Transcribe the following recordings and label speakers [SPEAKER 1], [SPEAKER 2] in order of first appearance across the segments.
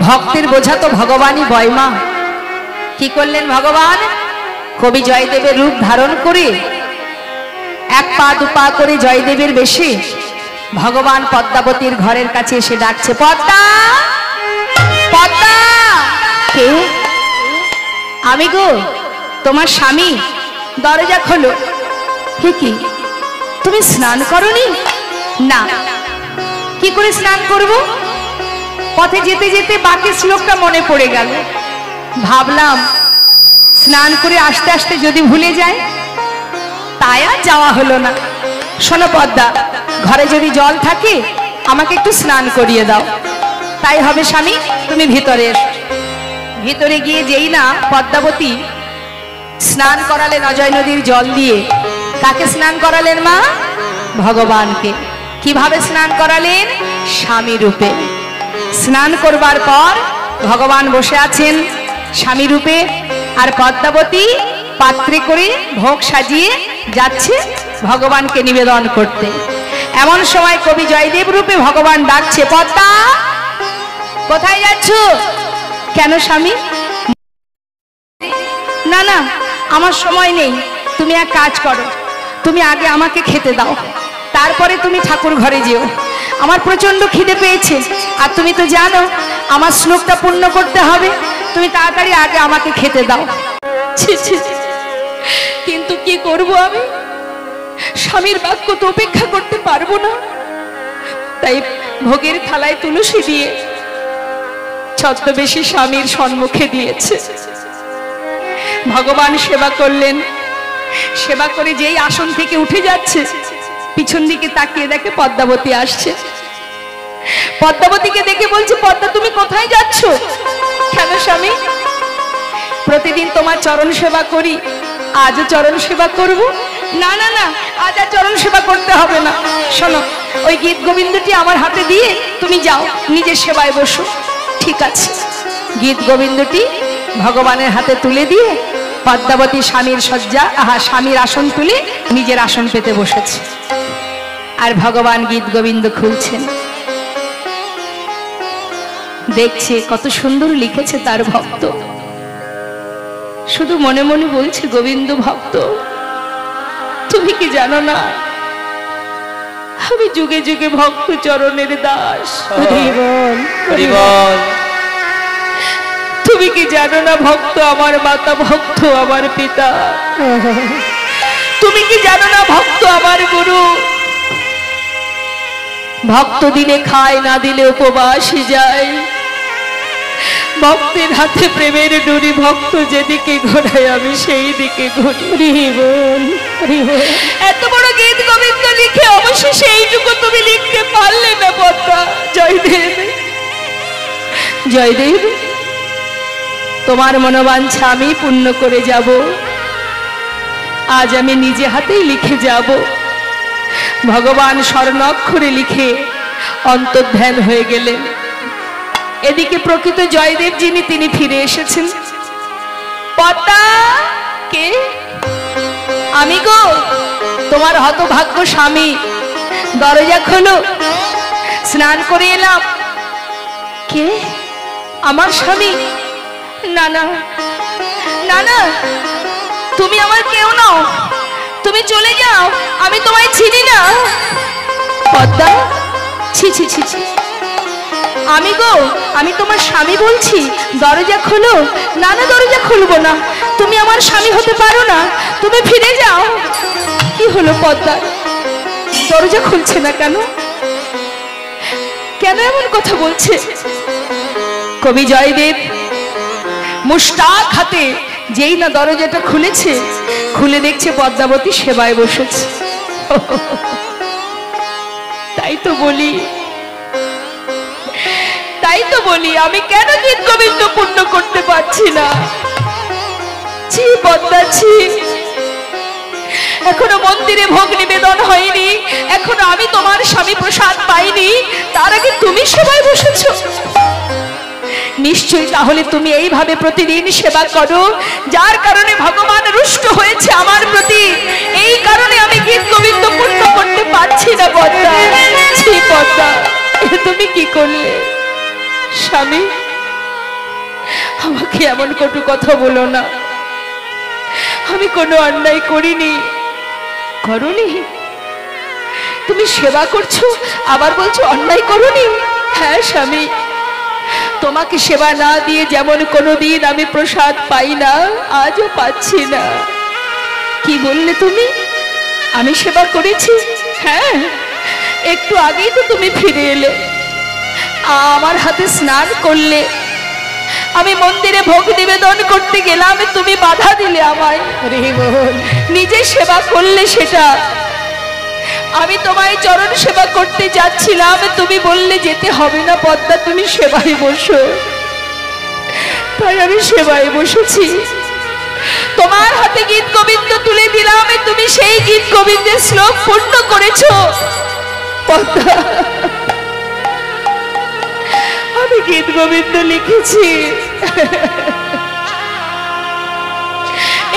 [SPEAKER 1] ভক্তের বোঝা তো ভগবানই বয় মা। কি করলেন ভগবান? কবি জয়দেবের রূপ ধারণ করে এক পা দুপা করে জয়দেবের বেশে ভগবান পদ্মাবতীর ঘরের কাছে এসে ডাকছে, পদ্মা পদ্মা। কে? আমি গো, তোমার স্বামী, দরজা খোলো। হে কি, তুমি স্নান করনি? না। কি করে স্নান করব? পথে যেতে যেতে বাকি শ্লোকটা মনে পড়ে গেল। ভাবলাম স্নান করে আসতে আসতে যদি ভুলে যায়, তাই আর যাওয়া হলো না। শোনো পদ্মা, ঘরে যদি জল থাকে আমাকে একটু স্নান করিয়ে দাও। তাই হবে স্বামী, তুমি ভিতরে এসো। ভিতরে গিয়ে যেই না পদ্মাবতী স্নান করালেন অজয় নদীর জল দিয়ে। কাকে স্নান করালেন মা? ভগবানকে। কিভাবে স্নান করালেন? স্বামী রূপে। স্নান করবার পর ভগবান বসে আছেন স্বামী রূপে, আর পদ্মাবতী পাত্রে করে ভোগ সাজিয়ে যাচ্ছে ভগবানকে নিবেদন করতে। এমন সময় কবি জয়দেব রূপে ভগবান ডাকছে, পদ্মা কোথায় যাচ্ছ? কেন স্বামী? না না, আমার সময় নেই। তুমি এক কাজ করো, তুমি আগে আমাকে খেতে দাও, তারপরে তুমি ঠাকুর ঘরে যেও। আমার প্রচন্ড খিদে পেয়েছে, আর তুমি তো জানো আমার শ্লোকটা পূর্ণ করতে হবে। তুমি তাড়াতাড়ি আগে আমাকে খেতে দাও। কিন্তু কি করব আমি? স্বামীর বাক্য তো উপেক্ষা করতে পারবো না। তাই ভোগের থালায় তুলসী দিয়ে ছদ্মবেশী স্বামীর সম্মুখে দিয়েছে। ভগবান সেবা করলেন। সেবা করে যেই আসন থেকে উঠে যাচ্ছে, পিছন দিকে তাকিয়ে দেখে পদ্মাবতী আসছে। পদ্মাবতীকে দেখে বলছে, পদ্মা তুমি কোথায় যাচ্ছ? কেন স্বামী? প্রতিদিন তোমার চরণ সেবা করি, আজও চরণ সেবা করব। না না না, আজ আর চরণ সেবা করতে হবে না। শোনো, ওই গীত গোবিন্দটি আমার হাতে দিয়ে তুমি যাও, নিজের সেবায় বসো। ঠিক আছে। গীত গোবিন্দটি ভগবানের হাতে তুলে দিয়ে পদ্মাবতী স্বামীর শয্যা, স্বামীর আসন তুলে নিজের আসন পেতে বসেছে। আর ভগবান গীত গোবিন্দ খুলছেন, দেখছে কত সুন্দর লিখেছে তার ভক্ত। শুধু মনে মনে বলছে, গোবিন্দ ভক্ত, তুমি কি জানো না আমি যুগে যুগে ভক্ত চরণের দাস। তুমি কি জানো না ভক্ত আমার মাতা, ভক্ত আমার পিতা। তুমি কি জানো না ভক্ত আমার গুরু। ভক্ত দিলে খায়, না দিলে উপবাসী যায়। ভক্তের হাতে প্রেমের ডুরি, ভক্ত যেদিকে ঘোরায় আমি সেই দিকে ঘুরি। এত বড় গীত গোবিন্দ লিখে অবশ্যই সেইটুকু তুমি লিখতে পারলে না পদ্মা। জয়দেব, জয়দেব, তোমার মনোবাঞ্ছা আমি পূর্ণ করে যাব। আজ আমি নিজে হাতেই লিখে যাব। ভগবান স্বর্ণাক্ষরে লিখে অন্তর্ধান হয়ে গেলেন। এদিকে প্রকৃত জয়দেব যিনি, তিনি ফিরে এসেছেন। পদ্মা, কে? আমি গো, তোমার হতভাগ্য স্বামী। দরজা খোলো, স্নান করে এলাম। কে? আমার স্বামী? না না না না, তুমি আমার কেউ নও, তুমি চলে যাও, আমি তোমায় চিনি না। পদ্মা, ছি ছি ছি ছি, আমি গো, আমি তোমার স্বামী বলছি, দরজা খোলো। না না, দরজা খুলবো না, তুমি আমার স্বামী হতে পারো না, তুমি ফিরে যাও। কি হলো পদ্মা, দরজা খুলছে না কেন? কেন এমন কথা বলছে? কবি জয়দেব মুষ্টাক হাতে যেই না দরজাটা খুলেছে, খুলে দেখছে পদ্মাবতী সেবায় বসেছে। তাই তো বলি, তাই তো বলি, আমি কেন গীত গোবিন্দ পূর্ণ করতে পারছি না? ছি পদ্মা, ছি। এখনো মন্দিরে ভোগ নিবেদন হয়নি, এখনো আমি তোমার স্বামী প্রসাদ পাইনি, তার আগে তুমি সেবায় বসেছো। নিশ্চয়ই তাহলে তুমি এইভাবে প্রতিদিন সেবা করো, যার কারণে ভগবান রুষ্ট হয়েছে আমার প্রতি। এই কারণে আমি গীত গোবিন্দ পূর্ণ করতে পারছি না পদ্মা। ছি পদ্মা, তুমি কি করলে? স্বামী, আমাকে এমন কটু কথা বলো না, আমি কোনো অন্যায় করিনি। করনি? তুমি সেবা করছো আবার বলছো অন্যায় করনি? হ্যাঁ স্বামী, তোমাকে সেবা না দিয়ে যেমন কোনোদিন আমি প্রসাদ পাই না, আজও পাচ্ছি না। কি বললে তুমি? আমি সেবা করেছি? হ্যাঁ, একটু আগেই তো তুমি ফিরে এলে, আমার হাতে স্নান করলে, আমি মন্দিরে ভোগ নিবেদন করতে গেলাম, তুমি বাধা দিলে আমায়। নিজে সেবা করলে সেটা, আমি তোমায় চরণ সেবা করতে যাচ্ছিলাম, তুমি বললে যেতে হবে না পদ্মা, তুমি সেবায় বসো। তাই আমি সেবায় বসেছি। তোমার হাতে গীত গোবিন্দ তুলে দিলাম, তুমি সেই গীত গোবিন্দের শ্লোক পূর্ণ করেছো পদ্মা। আমি গীত গোবিন্দ লিখেছি।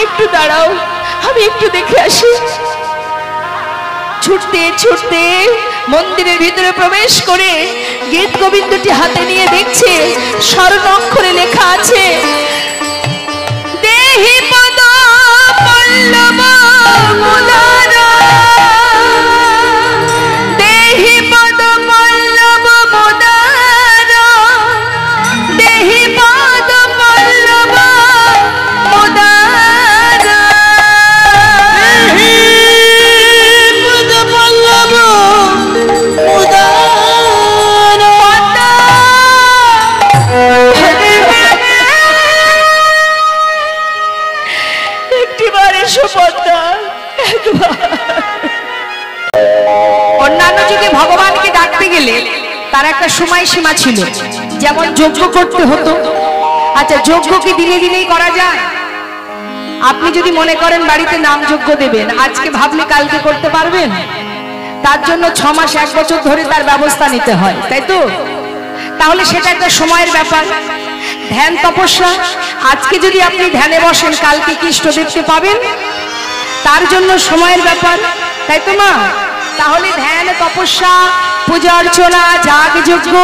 [SPEAKER 1] একটু দাঁড়াও, আমি একটু দেখে আসি। ছুটতে ছুটতে মন্দিরের ভিতরে প্রবেশ করে গীত গোবিন্দটি হাতে নিয়ে দেখছে স্বর্ণ অক্ষরে লেখা আছে, দেহি পদ পল্লব মুদারা, দেহি পদ পল্লব মুদারা, দেহি পদ পল্লব মুদারা, অন্যান্য যুগে ভগবানকে ডাকতে গেলে তার একটা সময়সীমা ছিল, যেমন যজ্ঞ করতে হতো। আচ্ছা, যজ্ঞ কি দিনে দিনেই করা যায়? আপনি যদি মনে করেন বাড়িতে নাম যজ্ঞ দেবেন, আজকে ভাবলে কালকে করতে পারবেন? তার জন্য 6 মাস 1 বছর ধরে তার ব্যবস্থা নিতে হয়, তাই তো? তাহলে সেটা একটা সময়ের ব্যাপার। ধ্যান তপস্যা, আজকে যদি আপনি ধ্যানে বসেন, কালকে কি ইষ্ট দেখতে পাবেন? তার জন্য সময়ের ব্যাপার, তাই তো মা? তাহলে ধ্যান তপস্যা, পূজা অর্চনা, যাগ যজ্ঞ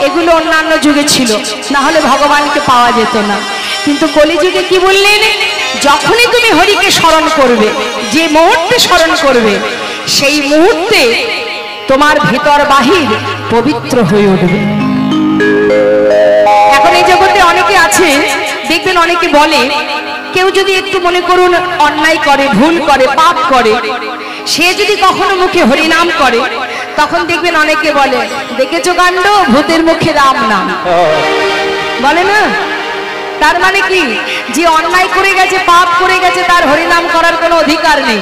[SPEAKER 1] এগুলো অন্যান্য যুগে ছিল, না হলে ভগবানকে পাওয়া যেত না। কিন্তু কলিযুগে কি বললেন? যখনই তুমি হরিকে স্মরণ করবে, যে মুহূর্তে স্মরণ করবে, সেই মুহূর্তে তোমার ভিতর বাহির পবিত্র হয়ে উঠবে। এখন এই জগতে অনেকে আছে, দেখবেন অনেকে বলে, কেউ যদি একটু মনে করুন অন্যায় করে, ভুল করে, পাপ করে, সে যদি কখনো মুখে হরি নাম করে, তখন দেখবেন অনেকে বলে, দেখেছো কাণ্ড, ভূতের মুখে রাম নাম, বলে না? তার মানে কি, যে অন্যায় করে গেছে, পাপ করে গেছে, তার হরিনাম করার কোনো অধিকার নেই।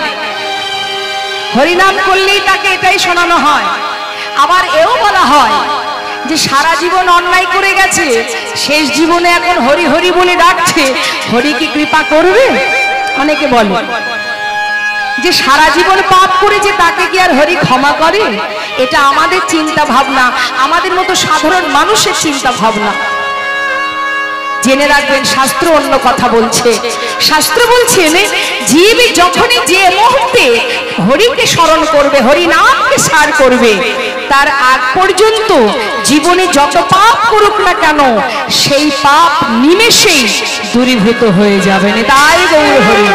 [SPEAKER 1] হরিনাম করলেই তাকে এটাই শোনানো হয়। আবার এও বলা হয় যে সারা জীবন অন্যায় করে গেছে, শেষ জীবনে এখন হরি হরি বলে ডাকছে, হরি কি কৃপা করবে? অনেকে বলে যে সারা জীবন পাপ করেছে, তাকে কি আর হরি ক্ষমা করে? এটা আমাদের চিন্তা ভাবনা, আমাদের মতো সাধারণ মানুষের চিন্তা ভাবনা। জেনে রাখবেন, শাস্ত্র অন্য কথা বলছে। শাস্ত্র বলছেন, জীব যখনই যে মুহূর্তে হরিকে স্মরণ করবে, হরি নামকে সার করবে, তার আগ পর্যন্ত জীবনে যত পাপ করুক না কেন, সেই পাপ নিমেষেই দূরীভূত হয়ে যাবে। তাই গৌর হরি।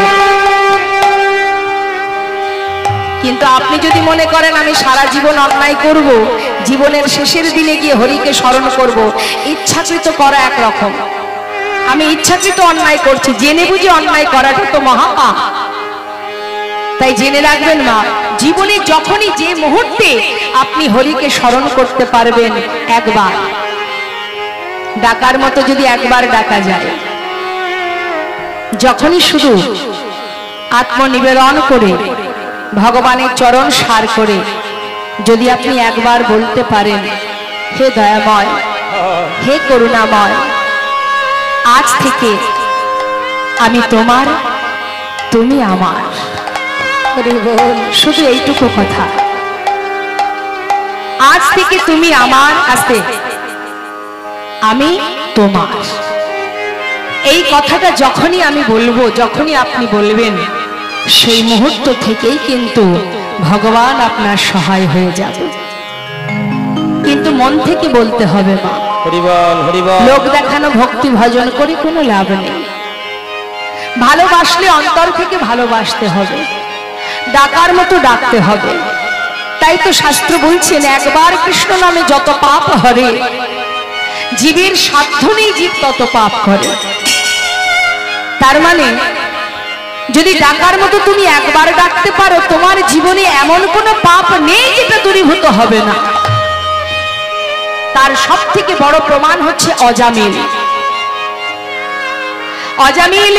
[SPEAKER 1] কিন্তু আপনি যদি মনে করেন আমি সারা জীবন অন্যায় করব, জীবনের শেষের দিনে গিয়ে হরিকে স্মরণ করব, ইচ্ছাকৃত করা একরকম। আমি ইচ্ছাকৃত অন্যায় করছি, জেনে বুঝে অন্যায় করাটা তো মহাপাপ। তাই জেনে রাখবেন মা, জীবনে যখনই যে মুহূর্তে আপনি হরিকে স্মরণ করতে পারবেন, একবার ডাকার মতো যদি একবার ডাকা যায়, যখনই শুধু আত্মনিবেদন করে ভগবানের চরণ সার করে যদি আপনি একবার বলতে পারেন, হে দয়াময়, হে করুণাময়, আজ থেকে আমি তোমার, তুমি আমার, শুধু এইটুকু কথা, আজ থেকে তুমি আমার, আস্তে আমি তোমার, এই কথাটা যখনই আমি বলবো, যখনই আপনি বলবেন, সেই মুহূর্ত থেকেই কিন্তু ভগবান আপনার সহায় হয়ে যাবে। কিন্তু মন থেকে বলতে হবে মা। লোক দেখানো ভক্তি ভজন করে কোনো লাভ নেই। ভালোবাসলে অন্তর থেকে ভালোবাসতে হবে, ডাকার মতো ডাকতে হবে। তাই তো শাস্ত্র বলছেন, একবার কৃষ্ণ নামে যত পাপ হরে, জীবের সাধ্য নেই জীব তত পাপ করে। তার মানে যদি ডাকার মতো তুমি একবার ডাকতে পারো, তোমার জীবনে এমন কোনো পাপ নেই যেটা দূরীভূত হবে না। তার সব থেকে বড় প্রমাণ হচ্ছে অজামিল। অজামিল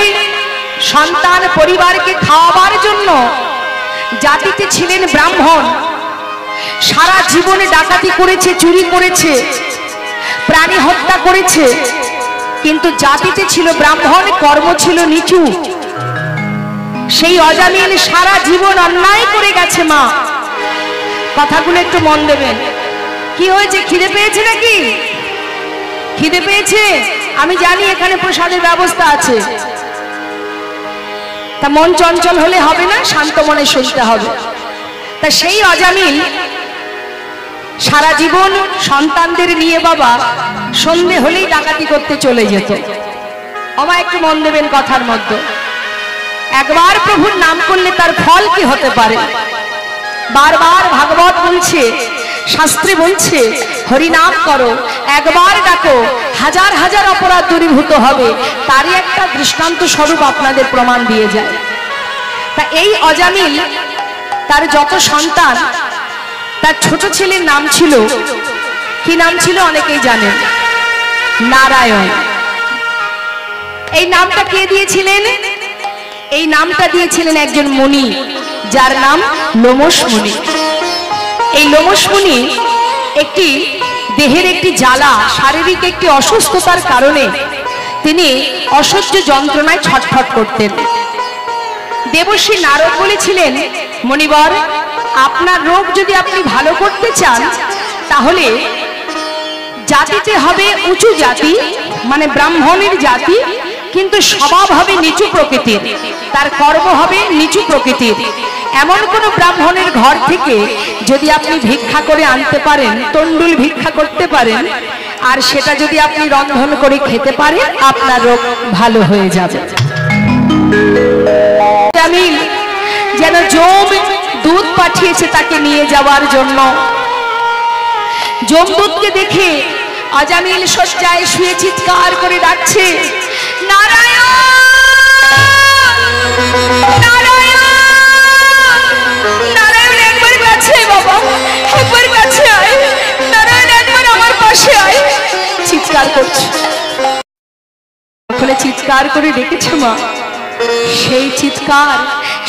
[SPEAKER 1] সন্তান পরিবারকে খাওয়াবার জন্য, জাতিতে ছিলেন ব্রাহ্মণ, সারা জীবনে ডাকাতি করেছে, চুরি করেছে, প্রাণী হত্যা করেছে, কিন্তু জাতিতে ছিল ব্রাহ্মণ, কর্ম ছিল নিচু। সেই অজামিল সারা জীবন অন্যায় করে গেছে। মা, কথাগুলো একটু মন দেবেন। কি হয়েছে? খিদে পেয়েছে নাকি? খিদে পেয়েছে? আমি জানি এখানে প্রসাদের ব্যবস্থা আছে, তা মন চঞ্চল হলে হবে না, শান্ত মনে শুনতে হবে। তা সেই অজামিল সারা জীবন সন্তানদের নিয়ে বাবা সন্ধে হলেই ডাকাতি করতে চলে যেত। আমার একটু মন দেবেন কথার মধ্যে। একবার প্রভুর নাম করলে তার ফল কি হতে পারে? বারবার ভাগবত বলছে, শাস্ত্রে বলছে, হরি নাম করো, একবার ডাকো, হাজার হাজার অপরাধ দূরীভূত হবে। তারই একটা দৃষ্টান্ত স্বরূপ আপনাদের প্রমাণ দিয়ে যায়। তা এই অজামিল তার যত সন্তান, তার ছোট ছেলের নাম ছিল, কি নাম ছিল অনেকেই জানেন, নারায়ণ। এই নামটা কে দিয়েছিলেন? এই নামটা দিয়েছিলেন একজন মুনি, যার নাম লোমশ মুনি। এই লোমশ মুনি একটি দেহের একটি জ্বালা, শারীরিক একটি অসুস্থতার কারণে তিনি অসহ্য যন্ত্রণায় ছটফট করতেন। দেবশ্রী নারদ বলেছিলেন, মণিবর, আপনার রোগ যদি আপনি ভালো করতে চান, তাহলে জাতিতে হবে উঁচু জাতি, মানে ব্রাহ্মণের জাতি, কিন্তু স্বভাব হবে নিচু প্রকৃতির, তার কর্ম হবে নিচু প্রকৃতির। এমন কোন ব্রাহ্মণের ঘর থেকে যদি আপনি ভিক্ষা করে আনতে পারেন, তন্ডুল ভিক্ষা করতে পারেন, আর সেটা যদি আপনি রন্ধন করে খেতে পারেন, আপনার রোগ ভালো হয়ে যাবে। অজামিল যেন যম দুধ পাঠিয়েছে তাকে নিয়ে যাওয়ার জন্য। যমদূতকে দেখে অজামিল শয্যায় শুয়ে চিৎকার করে ডাকছে, নারায়ণ নারায়ণ নারায়ণ, একবার কাছে বাবা, একবার কাছে আয়, নারায়ণ একবার আমার পাশে আয়। চিৎকার করছে, ওখানে চিৎকার করে ডেকেছে মা। সেই চিৎকার,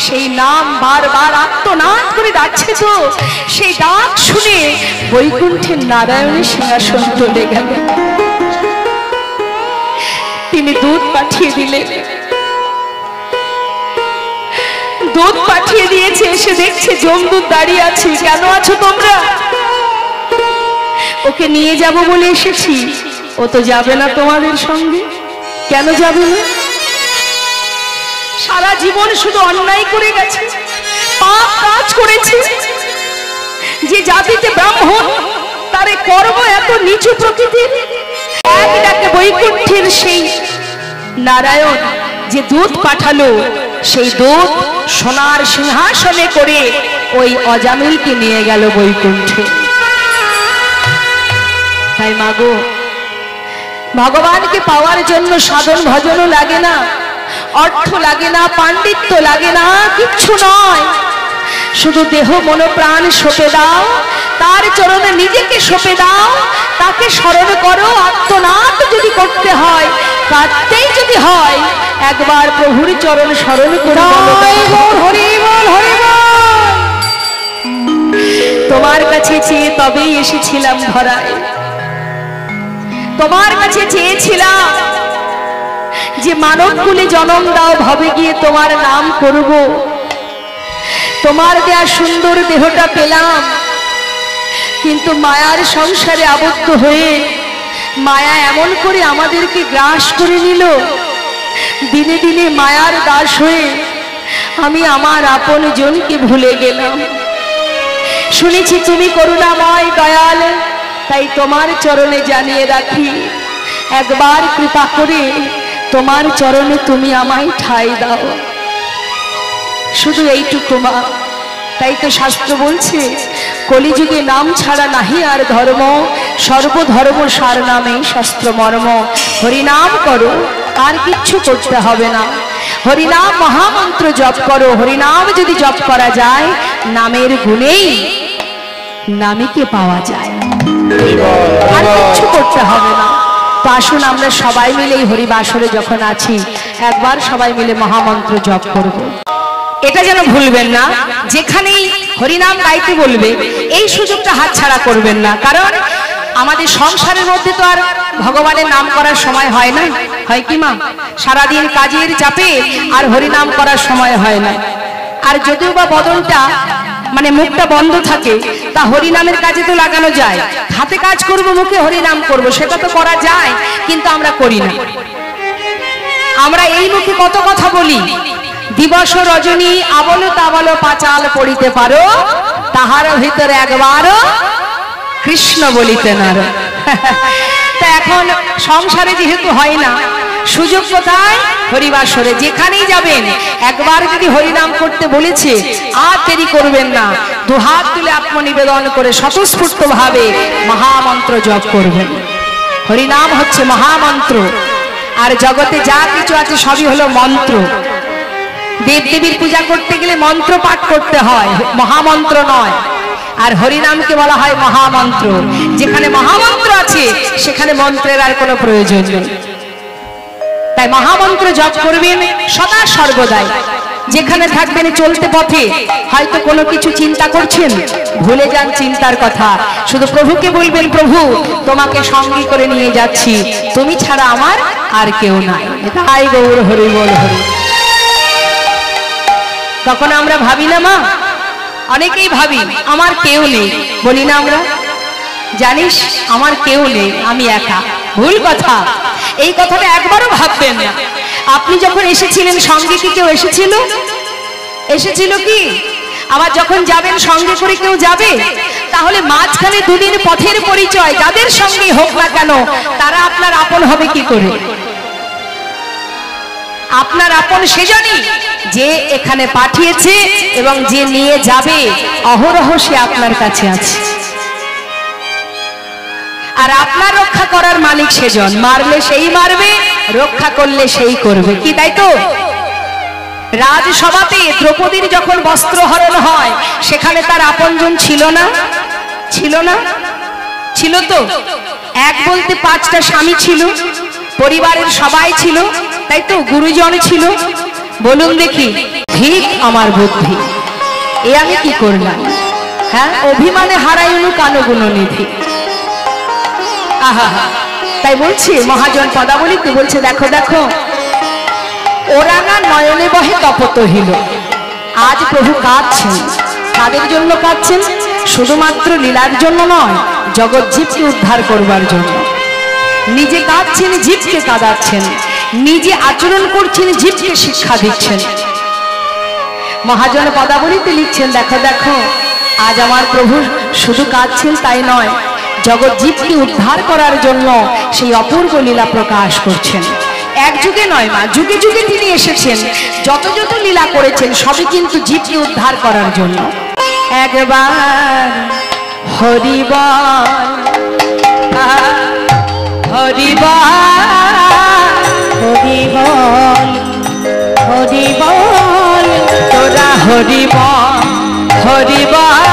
[SPEAKER 1] সেই নাম বারবার আত্মনাদ করে ডাকছে, তো সেই ডাক শুনে বৈকুণ্ঠের নারায়ণের সিংহাসন চলে গেল। তিনি দুধ পাঠিয়ে দিলেন, দুধ পাঠিয়ে দিয়েছে। এসে দেখছে যমদূত দাঁড়িয়ে আছে। কেন আছো তোমরা? ওকে নিয়ে যাব বলে এসেছি। ও তো যাবে না তোমাদের সঙ্গে। কেন যাবে না? সারা জীবন শুধু অন্যায় করে গেছে, পাপ কাজ করেছে। যে জাতিতে ব্রাহ্মণ, তার কর্ম এত নিচু প্রকৃতির। এক ডাকে বৈকুণ্ঠের সেই নারায়ণ যে দুধ পাঠালো, সেই দুধ সোনার সিংহাসনে করে ওই অজামিলকে নিয়ে গেল বৈকুণ্ঠে। তাই মাগো, ভগবানকে পাওয়ার জন্য সাধন ভজনও লাগে না, অর্থ লাগে না, পাণ্ডিত্য লাগে না, কিচ্ছু নয়। শুধু দেহ মন প্রাণ সঁপে দাও, তার চরণে নিজেকে সঁপে দাও, তাকে স্মরণ করো। আত্মনাদ যদি করতে হয়, কাঁদতেই যদি হয়, একবার প্রভুর চরণ স্মরণ করে তোমার কাছে চেয়ে তবেই এসেছিলাম ধরায়। তোমার কাছে চেয়েছিলাম যে মানব কুলে জন্ম দাও, ভবে গিয়ে তোমার নাম করব। তোমার দেয়া সুন্দর দেহটা পেলাম, কিন্তু মায়ার সংসারে আবদ্ধ হয়ে মায়া এমন করে আমাদেরকে গ্রাস করে নিল। দিনে দিনে মায়ার দাস হয়ে আমি আমার আপন জনকে ভুলে গেলাম। শুনেছি তুমি করুণাময় দয়াল, তাই তোমার চরণে জানিয়ে রাখি, একবার কৃপা করে তোমার চরণে তুমি আমায় ঠাঁই দাও, শুধু এইটুকু মা। তাই তো শাস্ত্র বলছে, কলিযুগে নাম ছাড়া নাহি আর ধর্ম, সর্বধর্ম সার নামে শাস্ত্র মর্ম। হরিনাম করো, আর কিচ্ছু করতে হবে না। হরিনাম মহামন্ত্র জপ করো। হরিনাম যদি জপ করা যায়, নামের গুণেই নামীকে পাওয়া যায়, আর কিচ্ছু করতে হবে না। তো আসুন আমরা সবাই মিলে এই হরিবাসরে যখন আছি, একবার সবাই মিলে মহামন্ত্র জপ করব। এটা যেন ভুলবেন না, যেখানেই হরিনাম গাইতে বলবে এই সুযোগটা হাতছাড়া করবেন না। কারণ আমাদের সংসারের মধ্যে তো আর ভগবানের নাম করার সময় হয় না, হয় কি মা? সারাদিন কাজের চাপে আর হরিনাম করার সময় হয় না। আর যদিও বা বদনটা মানে মুখটা বন্ধ থাকে, তা হরিনামের কাজে তো লাগানো যায়। হাতে কাজ করব, মুখে হরিনাম করব, সেটা তো করা যায়, কিন্তু আমরা করি না। আমরা এই মুখে কত কথা বলি, দিবস রজনী আবল তাবল পাঁচাল পড়িতে পারো, তাহার ভিতরে একবারও কৃষ্ণ বলিতে নারো। তা এখন সংসারে যেহেতু হয় না, সুযোগ কোথায়? হরিবাসরে। যেখানেই যাবেন একবার যদি হরিনাম করতে বলেছে, আর দেরি করবেন না, দুহাত তুলে আত্মনিবেদন করে স্বতঃস্ফূর্ত ভাবে মহামন্ত্র জপ করবেন। হরিনাম হচ্ছে মহামন্ত্র, আর জগতে যা কিছু আছে সবই হলো মন্ত্র। দেবদেবীর পূজা করতে গেলে মন্ত্র পাঠ করতে হয়, মহামন্ত্র নয়। আর হরিনামকে বলা হয় মহামন্ত্র। যেখানে মহামন্ত্র আছে সেখানে মন্ত্রের আর কোনো প্রয়োজন নেই। তাই মহামন্ত্র জপ করবেন সদা সর্বদাই। যেখানে থাকবেন চলতে পথে হয়তো কোনো কিছু চিন্তা করছেন, ভুলে যান চিন্তার কথা, শুধু প্রভুকে বলবেন, প্রভু তোমাকে সঙ্গী করে নিয়ে যাচ্ছি, তুমি ছাড়া আমার আর কেউ নাই। তাই গৌর হরি বল হরি। তখন আমরা ভাবি না মা, অনেকেই ভাবি আমার কেউ নেই, বলি না আমরা, জানিস আমার কেউ নেই, আমি একা। ভুল কথা, এই কথাটা একবারও ভাববেন না। আপনি যখন এসেছিলেন সঙ্গে কি কেউ এসেছিল? এসেছিল কি? আবার যখন যাবেন সঙ্গে করে কেউ যাবে? তাহলে মাঝখানে দুদিন পথের পরিচয় যাদের সঙ্গেই হোক না কেন, তারা আপনার আপন হবে কি করে? আপনার আপন সেজনই যে এখানে পাঠিয়েছে এবং যে নিয়ে যাবে, অহরহ সে আপনার কাছে আছে। আর আপনার রক্ষা করার মালিক সেজন, মারলে সেই মারবে, রক্ষা করলে সেই করবে, কি তাই তো? রাজসভাতে দ্রৌপদীর যখন বস্ত্রহরণ হয়, সেখানে তার আপনজন ছিল না? ছিল না? ছিল তো। এক বলতে 5টা স্বামী ছিল, পরিবারের সবাই ছিল, তাই তো? গুরুজন ছিল। বলুন দেখি, ঠিক আমার বুদ্ধি, এ আমি কি করলাম? হ্যাঁ, অভিমানে হারাইনু কানগুণনিধি। আহা, তাই বলছি মহাজন পদাবলীতে বলছে, দেখো দেখো ওরাঙা নয়নে বহে তপত হিল। আজ প্রভু কাঁদছেন। কাদের জন্য কাঁদছেন? শুধুমাত্র লীলার জন্য নয়, জগৎ জীবকে উদ্ধার করবার জন্য। নিজে কাঁদছেন, জীবকে কাঁদাচ্ছেন, নিজে আচরণ করছেন, জীবকে শিক্ষা দিচ্ছেন। মহাজন পদাবলীতে লিখছেন, দেখো দেখো আজ আমার প্রভু শুধু কাঁদছেন তাই নয়, জগৎ জীবকে উদ্ধার করার জন্য সেই অপূর্ব লীলা প্রকাশ করছেন। এক যুগে নয় মা, যুগে যুগে তিনি এসেছেন, যত যত লীলা করেছেন সবই কিন্তু জীবকে উদ্ধার করার জন্য। একবার হরিবল হরিবল হরিবল হরিবল, তোরা হরিবল হরিবল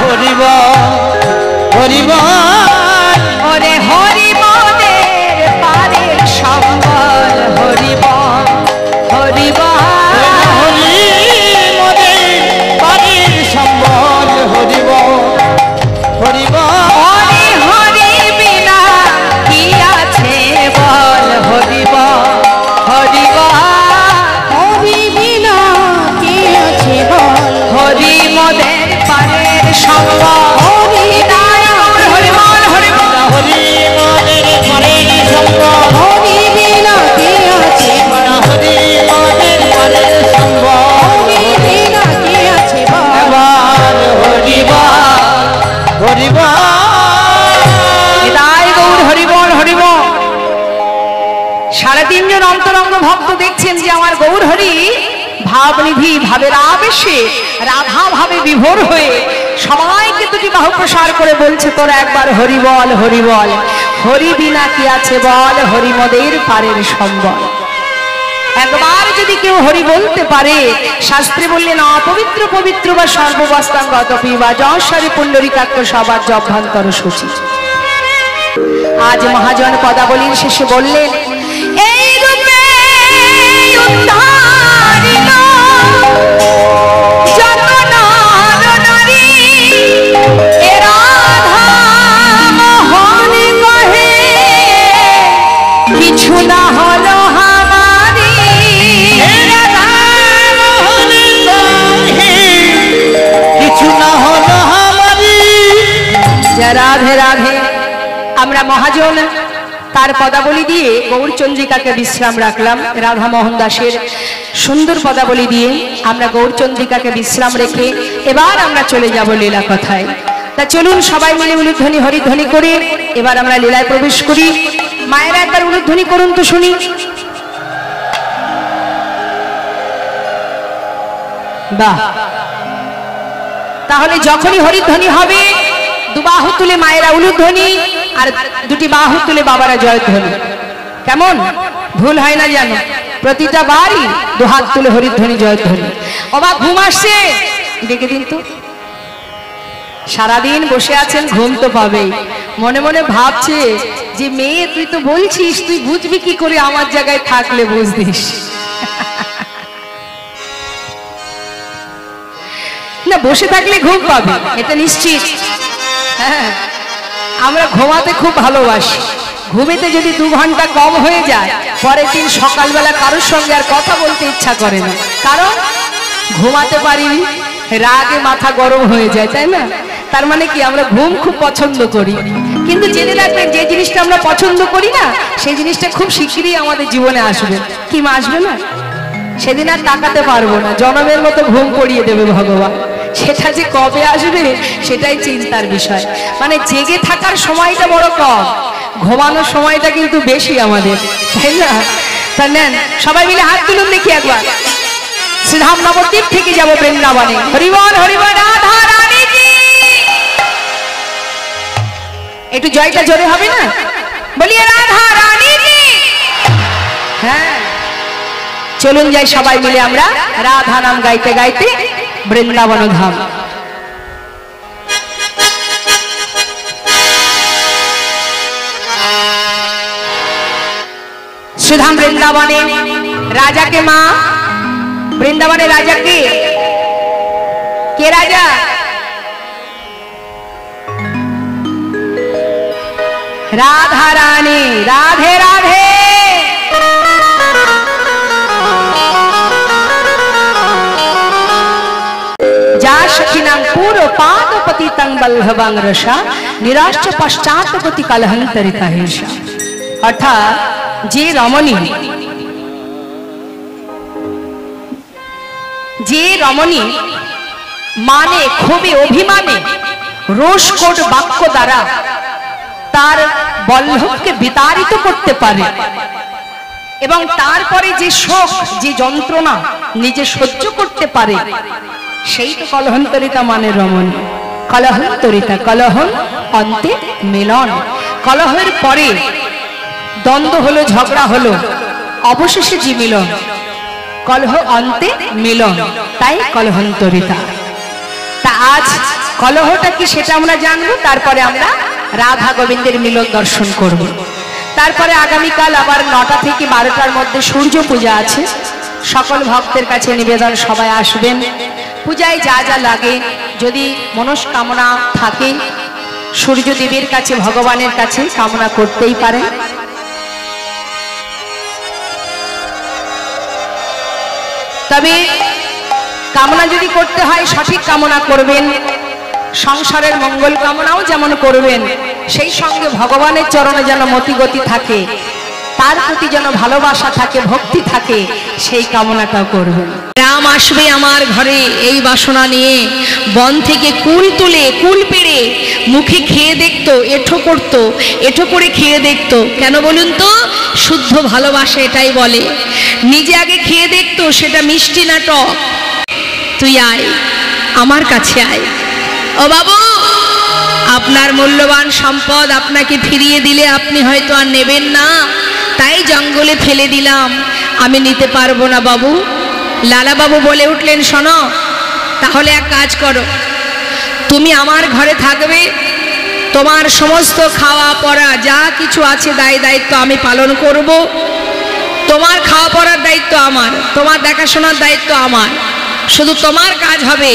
[SPEAKER 1] হরিবল হরিবল, ওরে হরিবলের পারের সম্বল, হরিবল হরিবল হরিবলের পারের সম্বল, হরিবল হরিবল। হরি হরি বিনা কি আছে 3.5 জন অন্তরঙ্গ ভক্ত দেখছেন যে আমার গৌর হরি ভাবনিধি ভাবের আবেশে রাধা ভাবে বিভোর হয়ে সবাইকে দুটি বাহু প্রসার করে বলছে, তোরা একবার হরি বল, হরি বল, হরি বিনা কি আছে বল, হরিমদের পারের সম্বল। একবার যদি কেউ হরি বলতে পারে, শাস্ত্রে বললেন অপবিত্র পবিত্র বা সর্ববস্তাঙ্গতপি বা যশারি পুণ্ডরিকাক্ষ সবার জভ্যন্তর সূচি। আজ মহাজন পদাবলীর শেষে বললেন, এই রূপে উদ্ধারিত যত নর নারী এ রাধা মোহন কহে, কিছু না হলো হামারি, রাধা মোহন কহে কিছু না হলো হামারি। রাধে রাধে। আমরা মহাজন তার পদাবলী দিয়ে গৌরচন্দ্রিকাকে বিশ্রাম রাখলাম। রাধা মোহন দাসের সুন্দর পদাবলী দিয়ে আমরা গৌরচন্দ্রিকাকে বিশ্রাম রেখে এবার আমরা চলে যাব লীলা কথায়। তা চলুন সবাই মিলে উলুধ্বনি হরিধ্বনি করে এবার আমরা লীলায় প্রবেশ করি। মায়েরা একবার উলুধ্বনি করুন তো শুনি। বাহ, তাহলে যখনই হরিধ্বনি হবে দুবাহু তুলে মায়েরা উলুধ্বনি আর দুটি বাহু তুলে বাবারা জয়ধ্বনি। কেমন? ভুল হয় না জানো? প্রতিটা বারই দুহাত তুলে হরিধ্বনি জয়ধ্বনি। বাবা ঘুম আসছে, ডেকে দিন তো। সারাদিন বসে আছেন, ঘুম তো পাবেই। মনে মনে ভাবছে যে মেয়ে তুই তো বলছিস, তুই বুঝবি কি করে আমার জায়গায় থাকলে বুঝতিস না। বসে থাকলে ঘুম পাবে, এটা নিশ্চিত। হ্যাঁ, আমরা ঘুমাতে খুব ভালোবাসি। ঘুমেতে যদি 2 ঘন্টা কম হয়ে যায়, পরের দিন সকালবেলা কারোর সঙ্গে আর কথা বলতে ইচ্ছা করে না। কারণ ঘুমাতে পারিনি, রাগে মাথা গরম হয়ে যায়, তাই না? তার মানে কি আমরা ঘুম খুব পছন্দ করি। কিন্তু জেনে রাখবেন, যে জিনিসটা আমরা পছন্দ করি না সেই জিনিসটা খুব শিগগিরই আমাদের জীবনে আসবে। কি মা আসবে না? সেদিন আর তাকাতে পারবো না, জনমের মতো ঘুম পড়িয়ে দেবে ভগবান। সেটা যে কবে আসবে সেটাই চিন্তার বিষয়। মানে জেগে থাকার সময়টা বড় কম, ঘুমানোর সময়টা কিন্তু বেশি আমাদের, তাই না? তা নেন সবাই মিলে হাত তুলুন দেখি একবার। শ্রীধাম নবদ্বীপ থেকে যাব বৃন্দাবনে। হরিবল হরিবল রাধা রানী কি। একটু জয়টা জোরে হবে না? বলিয়ে রাধা রানী কি। হ্যাঁ, চলুন যাই সবাই মিলে আমরা রাধা নাম গাইতে গাইতে বৃন্দাবন ধাম। শ্রীধাম বৃন্দাবনে রাজাকে মা, বৃন্দাবনে রাজাকে কে? রাজা রাধা রানী। রাধে রাধে। सखीनां पूर्व पादपति तंग बल्लभांग रसा निराश्च पश्चात गति कलहंतरिता हिंसा। अर्थात जे रमणी माने खूबी अभिमाने रोषकोट वाक्य द्वारा तार बल्लभके विताड़ित करते पारे एवं तारपरे जे शोक जे যন্ত্রণা নিজে সহ্য করতে পারে সেই তো কলহন্তরিতা মানে রমণী। কলহন্তরিতা, কলহ অন্তে মিলন। কলহের পরে দ্বন্দ্ব হলো, ঝগড়া হলো, অবশেষে যে মিলন। কলহ অন্তে মিলন, তাই কলহন্তরিতা। তা আজ কলহটা কি সেটা আমরা জানবো, তারপরে আমরা রাধা গোবিন্দের মিলন দর্শন করব। তারপরে আগামীকাল আবার 9টা থেকে 12টার মধ্যে সূর্য পূজা আছে। সকল ভক্তের কাছে নিবেদন, সবাই আসবেন। পূজায় যা যা লাগে, যদি মনস্কামনা থাকে সূর্যদেবের কাছে, ভগবানের কাছে কামনা করতেই পারেন। তবে কামনা যদি করতে হয় সঠিক কামনা করবেন, সংসারের মঙ্গল কামনাও যেমন করবেন, সেই সঙ্গে ভগবানের চরণে যেন মতিগতি থাকে তার প্রতি যেন ভালোবাসা থাকে, ভক্তি থাকে, সেই কামনাটাও করবেন। রাম আসবে আমার ঘরে এই বাসনা নিয়ে, বন থেকে কুল তুলে কুল পেড়ে মুখে খেয়ে দেখতো, এঁঠো করতো, এঁঠো করে খেয়ে দেখতো। কেন বলুন তো? শুদ্ধ ভালোবাসা এটাই বলে। নিজে আগে খেয়ে দেখতো সেটা মিষ্টি না টক। তুই আয়, আমার কাছে আয়। ও বাবু, আপনার মূল্যবান সম্পদ আপনাকে ফিরিয়ে দিলে আপনি হয়তো আর নেবেন না, তাই জঙ্গলে ফেলে দিলাম, আমি নিতে পারবো না বাবু। লালা বাবু বলে উঠলেন, শোনো, তাহলে এক কাজ করো, তুমি আমার ঘরে থাকবে, তোমার সমস্ত খাওয়া পড়া যা কিছু আছে দায়িত্ব আমি পালন করব। তোমার খাওয়া পড়ার দায়িত্ব আমার, তোমার দেখাশোনার দায়িত্ব আমার। শুধু তোমার কাজ হবে,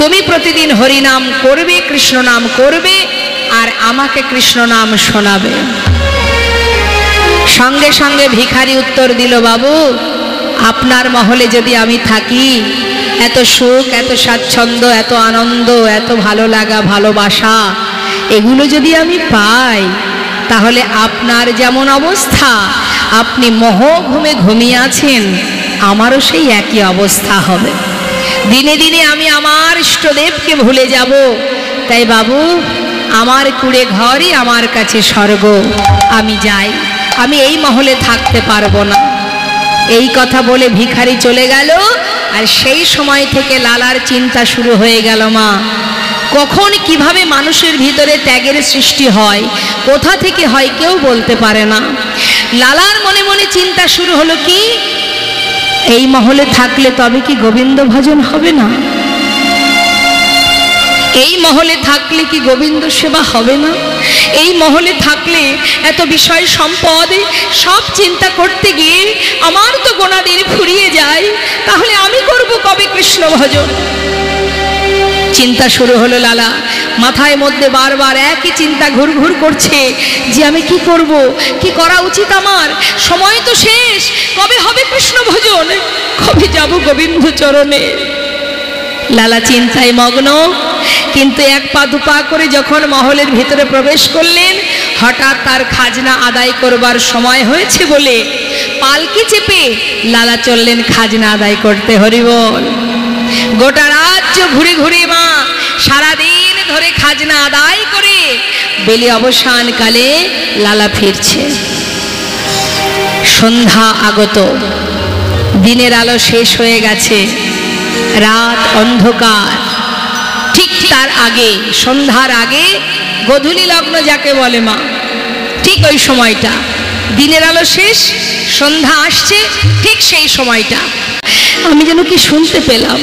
[SPEAKER 1] তুমি প্রতিদিন হরি নাম করবে, কৃষ্ণ নাম করবে, আর আমাকে কৃষ্ণ নাম শোনাবে। সঙ্গে সঙ্গে ভিখারি উত্তর দিল, বাবু, আপনার মহলে যদি আমি থাকি, এত সুখ, এত স্বাচ্ছন্দ্য, এত আনন্দ, এত ভালো লাগা, ভালোবাসা, এগুলো যদি আমি পাই, তাহলে আপনার যেমন অবস্থা, আপনি মোহঘুমে ঘুমিয়ে আছেন, আমারও সেই একই অবস্থা হবে। দিনে দিনে আমি আমার ইষ্টদেবকে ভুলে যাব। তাই বাবু, আমার কুড়ে ঘরই আমার কাছে স্বর্গ, আমি যাই, আমি এই মহলে থাকতে পারবো না। এই কথা বলে ভিখারি চলে গেল। আর সেই সময় থেকে লালার চিন্তা শুরু হয়ে গেল, মা, কখন কিভাবে মানুষের ভিতরে ত্যাগের সৃষ্টি হয়, কোথা থেকে হয় কেউ বলতে পারে না। লালার মনে মনে চিন্তা শুরু হলো, কি এই মহলে থাকলে তবে কি গোবিন্দ ভজন হবে না? এই মহলে থাকলে কি গোবিন্দ সেবা হবে না? এই মহলে থাকলে এত বিষয় সম্পদ, সব চিন্তা করতে গিয়ে আমার তো গোনা দিন ফুরিয়ে যায়, তাহলে আমি করব কবে কৃষ্ণ ভজন? চিন্তা শুরু হলো লালা, মাথায় মধ্যে বারবার একই চিন্তা ঘুরঘুর করছে যে আমি কি করব, কি করা উচিত আমার? সময় তো শেষ, কবে হবে কৃষ্ণ ভজন, কবে যাব গোবিন্দ চরণে? লালা চিন্তায় মগ্ন। কিন্তু এক পা দুপা করে যখন মহলের ভিতরে প্রবেশ করলেন, হঠাৎ তার খাজনা আদায় করবার সময় হয়েছে বলে পালকি চেপে লালা চললেন খাজনা আদায় করতে। হরিবল। গোটা রাজ্য ঘুরে ঘুরে মা সারাদিন ধরে খাজনা আদায় করে বেলি অবসানকালে লালা ফিরছে। সন্ধ্যা আগত, দিনের আলো শেষ হয়ে গেছে, রাত অন্ধকার। ঠিক তার আগে, সন্ধ্যার আগে গোধূলি লগ্ন যাকে বলে মা, ঠিক ওই সময়টা, দিনের আলো শেষ, সন্ধ্যা আসছে, ঠিক সেই সময়টা আমি যেন কি শুনতে পেলাম।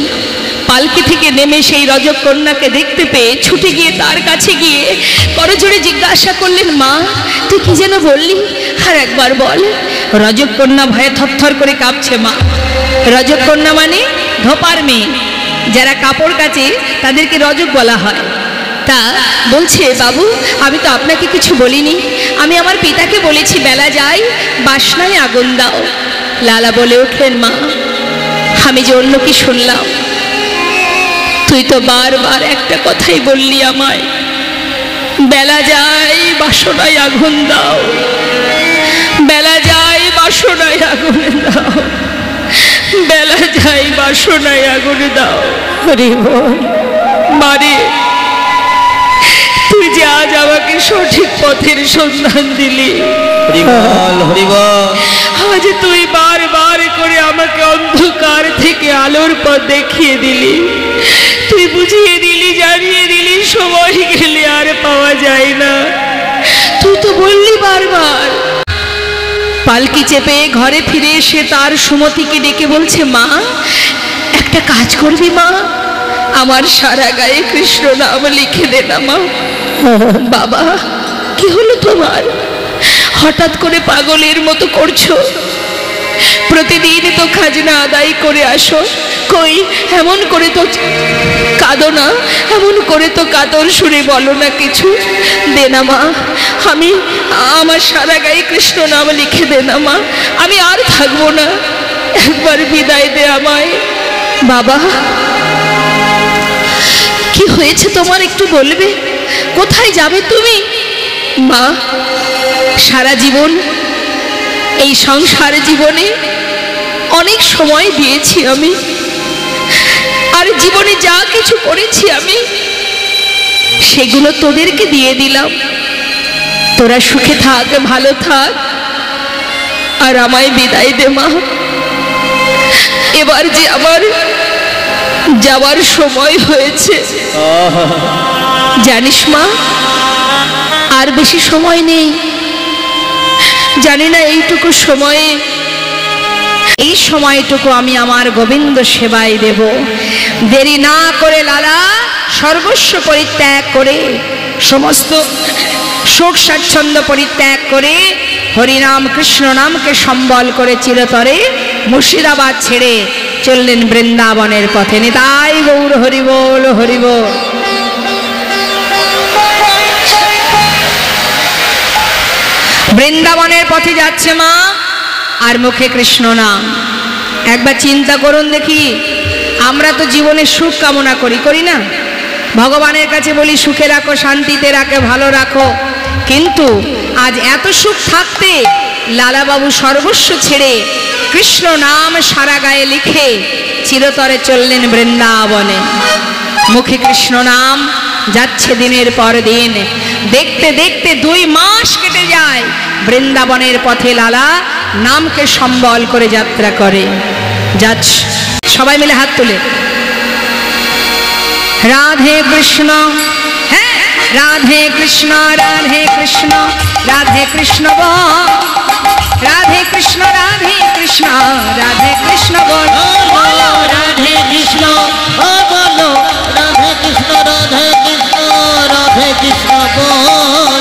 [SPEAKER 1] পালকি থেকে নেমে সেই রজকন্যাকে দেখতে পেয়ে ছুটে গিয়ে তার কাছে গিয়ে করজোড়ে জিজ্ঞাসা করলেন, মা, তুই কি যেন বললি, আর একবার বল। রজকন্যা ভয়ে থরথর করে কাঁপছে। মা, রজকন্যা মানে ধোপার মেয়ে, যারা কাপড় কাচে তাদেরকে রজক বলা হয়। তা বলছে, বাবু, আমি তো আপনাকে কিছু বলিনি, আমি আমার পিতাকে বলেছি বেলা যায় বাসনায় আগুন দাও। লালা বলে উঠলেন, মা, আমি যে অন্য কি শুনলাম, তুই তো বারবার একটা কথাই বললি আমায়, বেলা যায় বাসনায় আগুন দাও, বেলা যায় বাসনায় আগুন দাও, বেলা যায় বাসনায় আগুন দাও। হরি বল। মারে, তুই যে আজ আমাকে সঠিক পথের সন্ধান দিলি, আজ তুই বারবার করে আমাকে অন্ধকার থেকে আলোর পথ দেখিয়ে দিলি, তুই বুঝিয়ে দিলি, জানিয়ে দিলি, সময় গেলে আর পাওয়া যায় না। তুই তো বললি বারবার। পালকি চেপে ঘরে ফিরে এসে তার সুমতিকে ডেকে বলছে, মা, একটা কাজ করবি মা, আমার সারা গায়ে কৃষ্ণ নাম লিখে দে না মা। বাবা, কি হলো তোমার? হঠাৎ করে পাগলের মতো করছো? প্রতিদিন তো খাজনা আদায় করে আসো, কই এমন করে তো কাঁদো না, এমন করে তো কাতর সুরে বলো না কিছু। দে না মা, আমি আমার সারা গায়ে কৃষ্ণ নাম লিখে দে না মা, আমি আর থাকবো না, একবার বিদায় দে আমায়। বাবা, কি হয়েছে তোমার একটু বলবে? কোথায় যাবে তুমি? মা, সারা জীবন
[SPEAKER 2] এই সংসার জীবনে অনেক সময় দিয়েছি আমি, আর জীবনে যা কিছু করেছি আমি সেগুলো তোদেরকে দিয়ে দিলাম। তোরা সুখে থাক, ভালো থাক, আর আমায় বিদায় দে মা। এবার যে আমার যাওয়ার সময় হয়েছে, জানিস মা আর বেশি সময় নেই। জানি না এইটুকু সময়ে, এই সময়টুকু আমি আমার গোবিন্দ সেবায় দেব। দেরি না করে লালা সর্বস্ব পরিত্যাগ করে, সমস্ত শোক স্বাচ্ছন্দ্য পরিত্যাগ করে হরিনাম কৃষ্ণ নামকে সম্বল করে চিরতরে মুর্শিদাবাদ ছেড়ে চললেন বৃন্দাবনের পথে। নিতাই গৌর হরি বল, হরি বল। বৃন্দাবনের পথে যাচ্ছে মা, আর মুখে কৃষ্ণ নাম। একবার চিন্তা করুন দেখি, আমরা তো জীবনে সুখ কামনা করি, করি না? ভগবানের কাছে বলি সুখে রাখো, শান্তিতে রাখো, ভালো রাখো। কিন্তু আজ এত সুখ থাকতে লালাবাবু সর্বস্ব ছেড়ে কৃষ্ণ নাম সারা গায়ে লিখে চিরতরে চললেন বৃন্দাবনে। মুখে কৃষ্ণ নাম যাচ্ছে দিনের পর দিন। দেখতে দেখতে 2 মাস কেটে যায়। বৃন্দাবনের পথে লালা নামকে সম্বল করে যাত্রা করে যাচ্ছে। সবাই মিলে হাত তুলে রাধে কৃষ্ণ, হ্যাঁ রাধে কৃষ্ণ, রাধে কৃষ্ণ, রাধে কৃষ্ণ বল, রাধে কৃষ্ণ, রাধে কৃষ্ণ, রাধে কৃষ্ণ বল, বলো রাধে কৃষ্ণ, ও বলো রাধে কৃষ্ণ, রাধে কৃষ্ণ, রাধে কৃষ্ণ বল,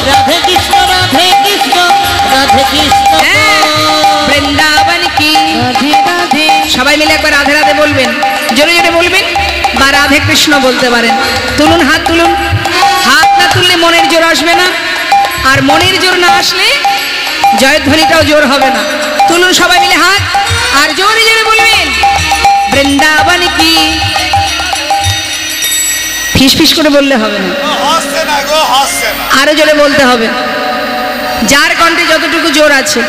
[SPEAKER 2] রাধে কৃষ্ণ, রাধে কৃষ্ণ, রাধে কৃষ্ণ। বৃন্দাবন কি রাধে রাধে। সবাই মিলে একবার রাধে রাধে বলবেন, জোরে জোরে বলবেন, বা রাধে কৃষ্ণ বলতে পারেন। তুলুন হাত, তুলুন হাত। না তুললে মনের জোর আসবে না, আর মনের জোর না আসলে জয়ধ্বনিটাও জোর হবে না। তুলুন সবাই মিলে হাত, আর জোরে জোরে বলবেন বৃন্দাবন কি। ফিস ফিস করে বললে হবে না, আরো জোরে বলতে হবে, যার কণ্ঠে যতটুকু জোর আছে।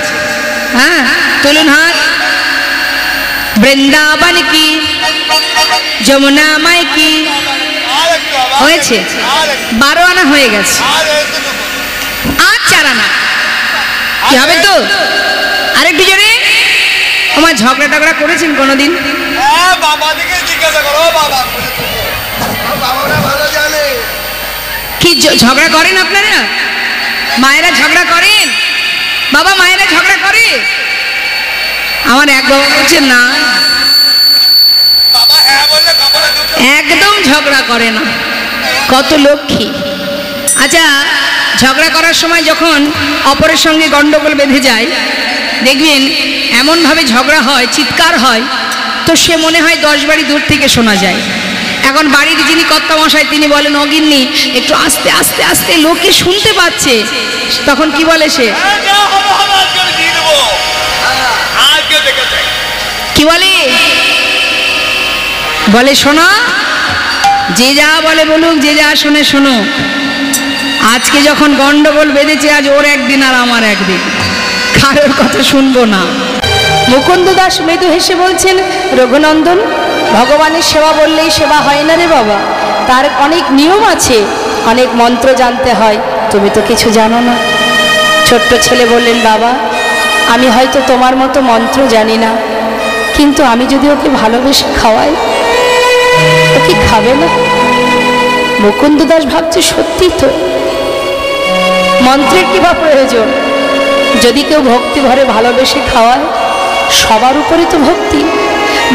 [SPEAKER 2] হ্যাঁ তুলুন হাত। বৃন্দাবন কি, যমুনা মাই কি। হয়েছে 12 আনা হয়ে গেছে, আর 4 আনা কি হবে তো? আরেকটু জোরে। আমার ঝগড়া টগড়া করেছেন কোনোদিন? কি ঝগড়া করেন আপনারা? মায়েরা ঝগড়া করেন? বাবা মায়েরা ঝগড়া করে? আমার এক বাবা বলছে না, একদম ঝগড়া করে না, কত লক্ষ্মী। আচ্ছা, ঝগড়া করার সময় যখন অপরের সঙ্গে গন্ডগোল বেঁধে যায়, দেখবেন এমনভাবে ঝগড়া হয়, চিৎকার হয়, তো সে মনে হয় 10 বাড়ি দূর থেকে শোনা যায়। এখন বাড়ির যিনি কর্তামশাই তিনি বলেন, অগিন্নি একটু আস্তে আস্তে আস্তে, লোকে শুনতে পাচ্ছে। তখন কি বলে সে? কি বলে? বলে শোনো, যে যা বলে বলুক, যে যা শোনে শোনো, আজকে যখন গন্ডগোল বেঁধেছে, আজ ওর একদিন আর আমার একদিন, কারোর কথা শুনবো না। মুকুন্দ দাস মৃদু হেসে বলছেন, রঘুনন্দন, ভগবানের সেবা বললেই সেবা হয় না রে বাবা, তার অনেক নিয়ম আছে, অনেক মন্ত্র জানতে হয়, তুমি তো কিছু জানো না। ছোট্ট ছেলে বললেন, বাবা আমি হয়তো তোমার মতো মন্ত্র জানি না, কিন্তু আমি যদি ওকে ভালোবেসে খাওয়াই, ও কি খাবে না? মুকুন্দ দাস ভাবছে, সত্যি তো, মন্ত্রের কি বা প্রয়োজন? যদি কেউ ভক্তি ভরে ভালোবেসে খাওয়ায়, সবার উপরে তো ভক্তি,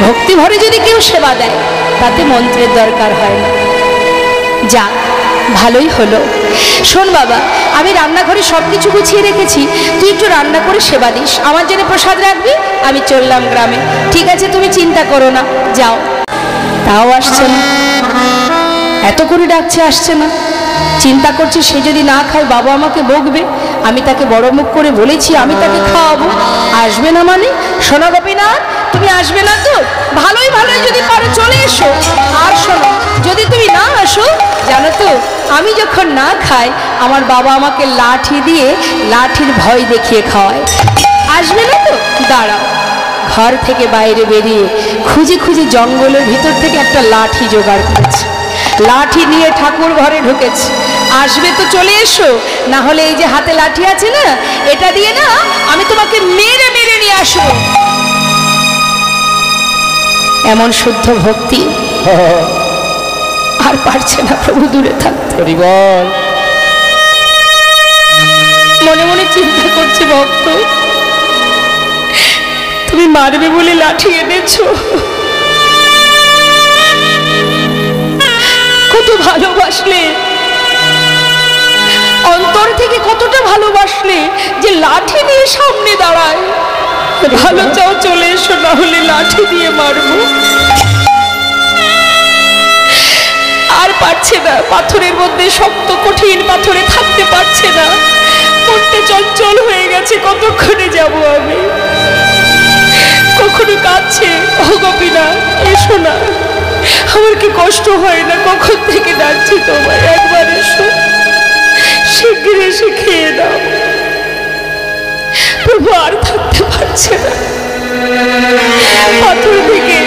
[SPEAKER 2] ভক্তি ভরে যদি কেউ সেবা দেয়, তাতে মন্ত্রের দরকার হয় না। যাক, ভালোই হলো। শোন বাবা, আমি রান্নাঘরে সব কিছু গুছিয়ে রেখেছি, তুই একটু রান্না করে সেবা দিস, আমার জন্য প্রসাদ রাখবি, আমি চললাম গ্রামে। ঠিক আছে, তুমি চিন্তা করো না, যাও। তাও আসছে না, এত করে ডাকছে, আসছে না। চিন্তা করছে, সে যদি না খায় বাবা আমাকে বকবে, আমি তাকে বড় মুখ করে বলেছি আমি তাকে খাওয়াবো, আসবে না মানে? শোনো গোপীনাথ, তুমি আসবে না তো? ভালোই ভালোই যদি পারো চলে এসো। আর শোনো, যদি তুমি না আসো, জানো তো আমি যখন না খাই, আমার বাবা আমাকে লাঠি দিয়ে, লাঠির ভয় দেখিয়ে খাওয়ায়।
[SPEAKER 1] আসবে না তো? দাঁড়াও। ঘর থেকে বাইরে বেরিয়ে খুঁজে খুঁজে জঙ্গলের ভিতর থেকে একটা লাঠি জোগাড় করেছে। লাঠি নিয়ে ঠাকুর ঘরে ঢুকেছে। আসবে তো চলে এসো, না হলে এই যে হাতে লাঠি আছে না, এটা দিয়ে না আমি তোমাকে মেরে মেরে নিয়ে আসবো। এমন শুদ্ধ ভক্তি, আর পারছে না প্রভু দূরে থাকতে। মনে মনে চিন্তা করছে, ভক্ত তুমি মারবে বলে লাঠি এনেছো, কত ভালোবাসলে, অন্তর থেকে কতটা ভালোবাসলে যে লাঠি নিয়ে সামনে দাঁড়ায়। ভালো চাও চলে এসো, না হলে লাঠি দিয়ে মারবো। আর পারছে না, পাথরের মধ্যে শক্ত কঠিন পাথরে থাকতে পারছে না, মনটা চঞ্চল হয়ে গেছে। কতক্ষণে যাব আমি? কখনো কাঁদছে, ও গোপীনা এসো না, আমার কি কষ্ট হয় না? কখন থেকে ডাকছি তোমায়, একবার এসো, শীঘ্র এসে খেয়ে দাও। প্রভু আর থাকতে পারছে না, পাথর থেকে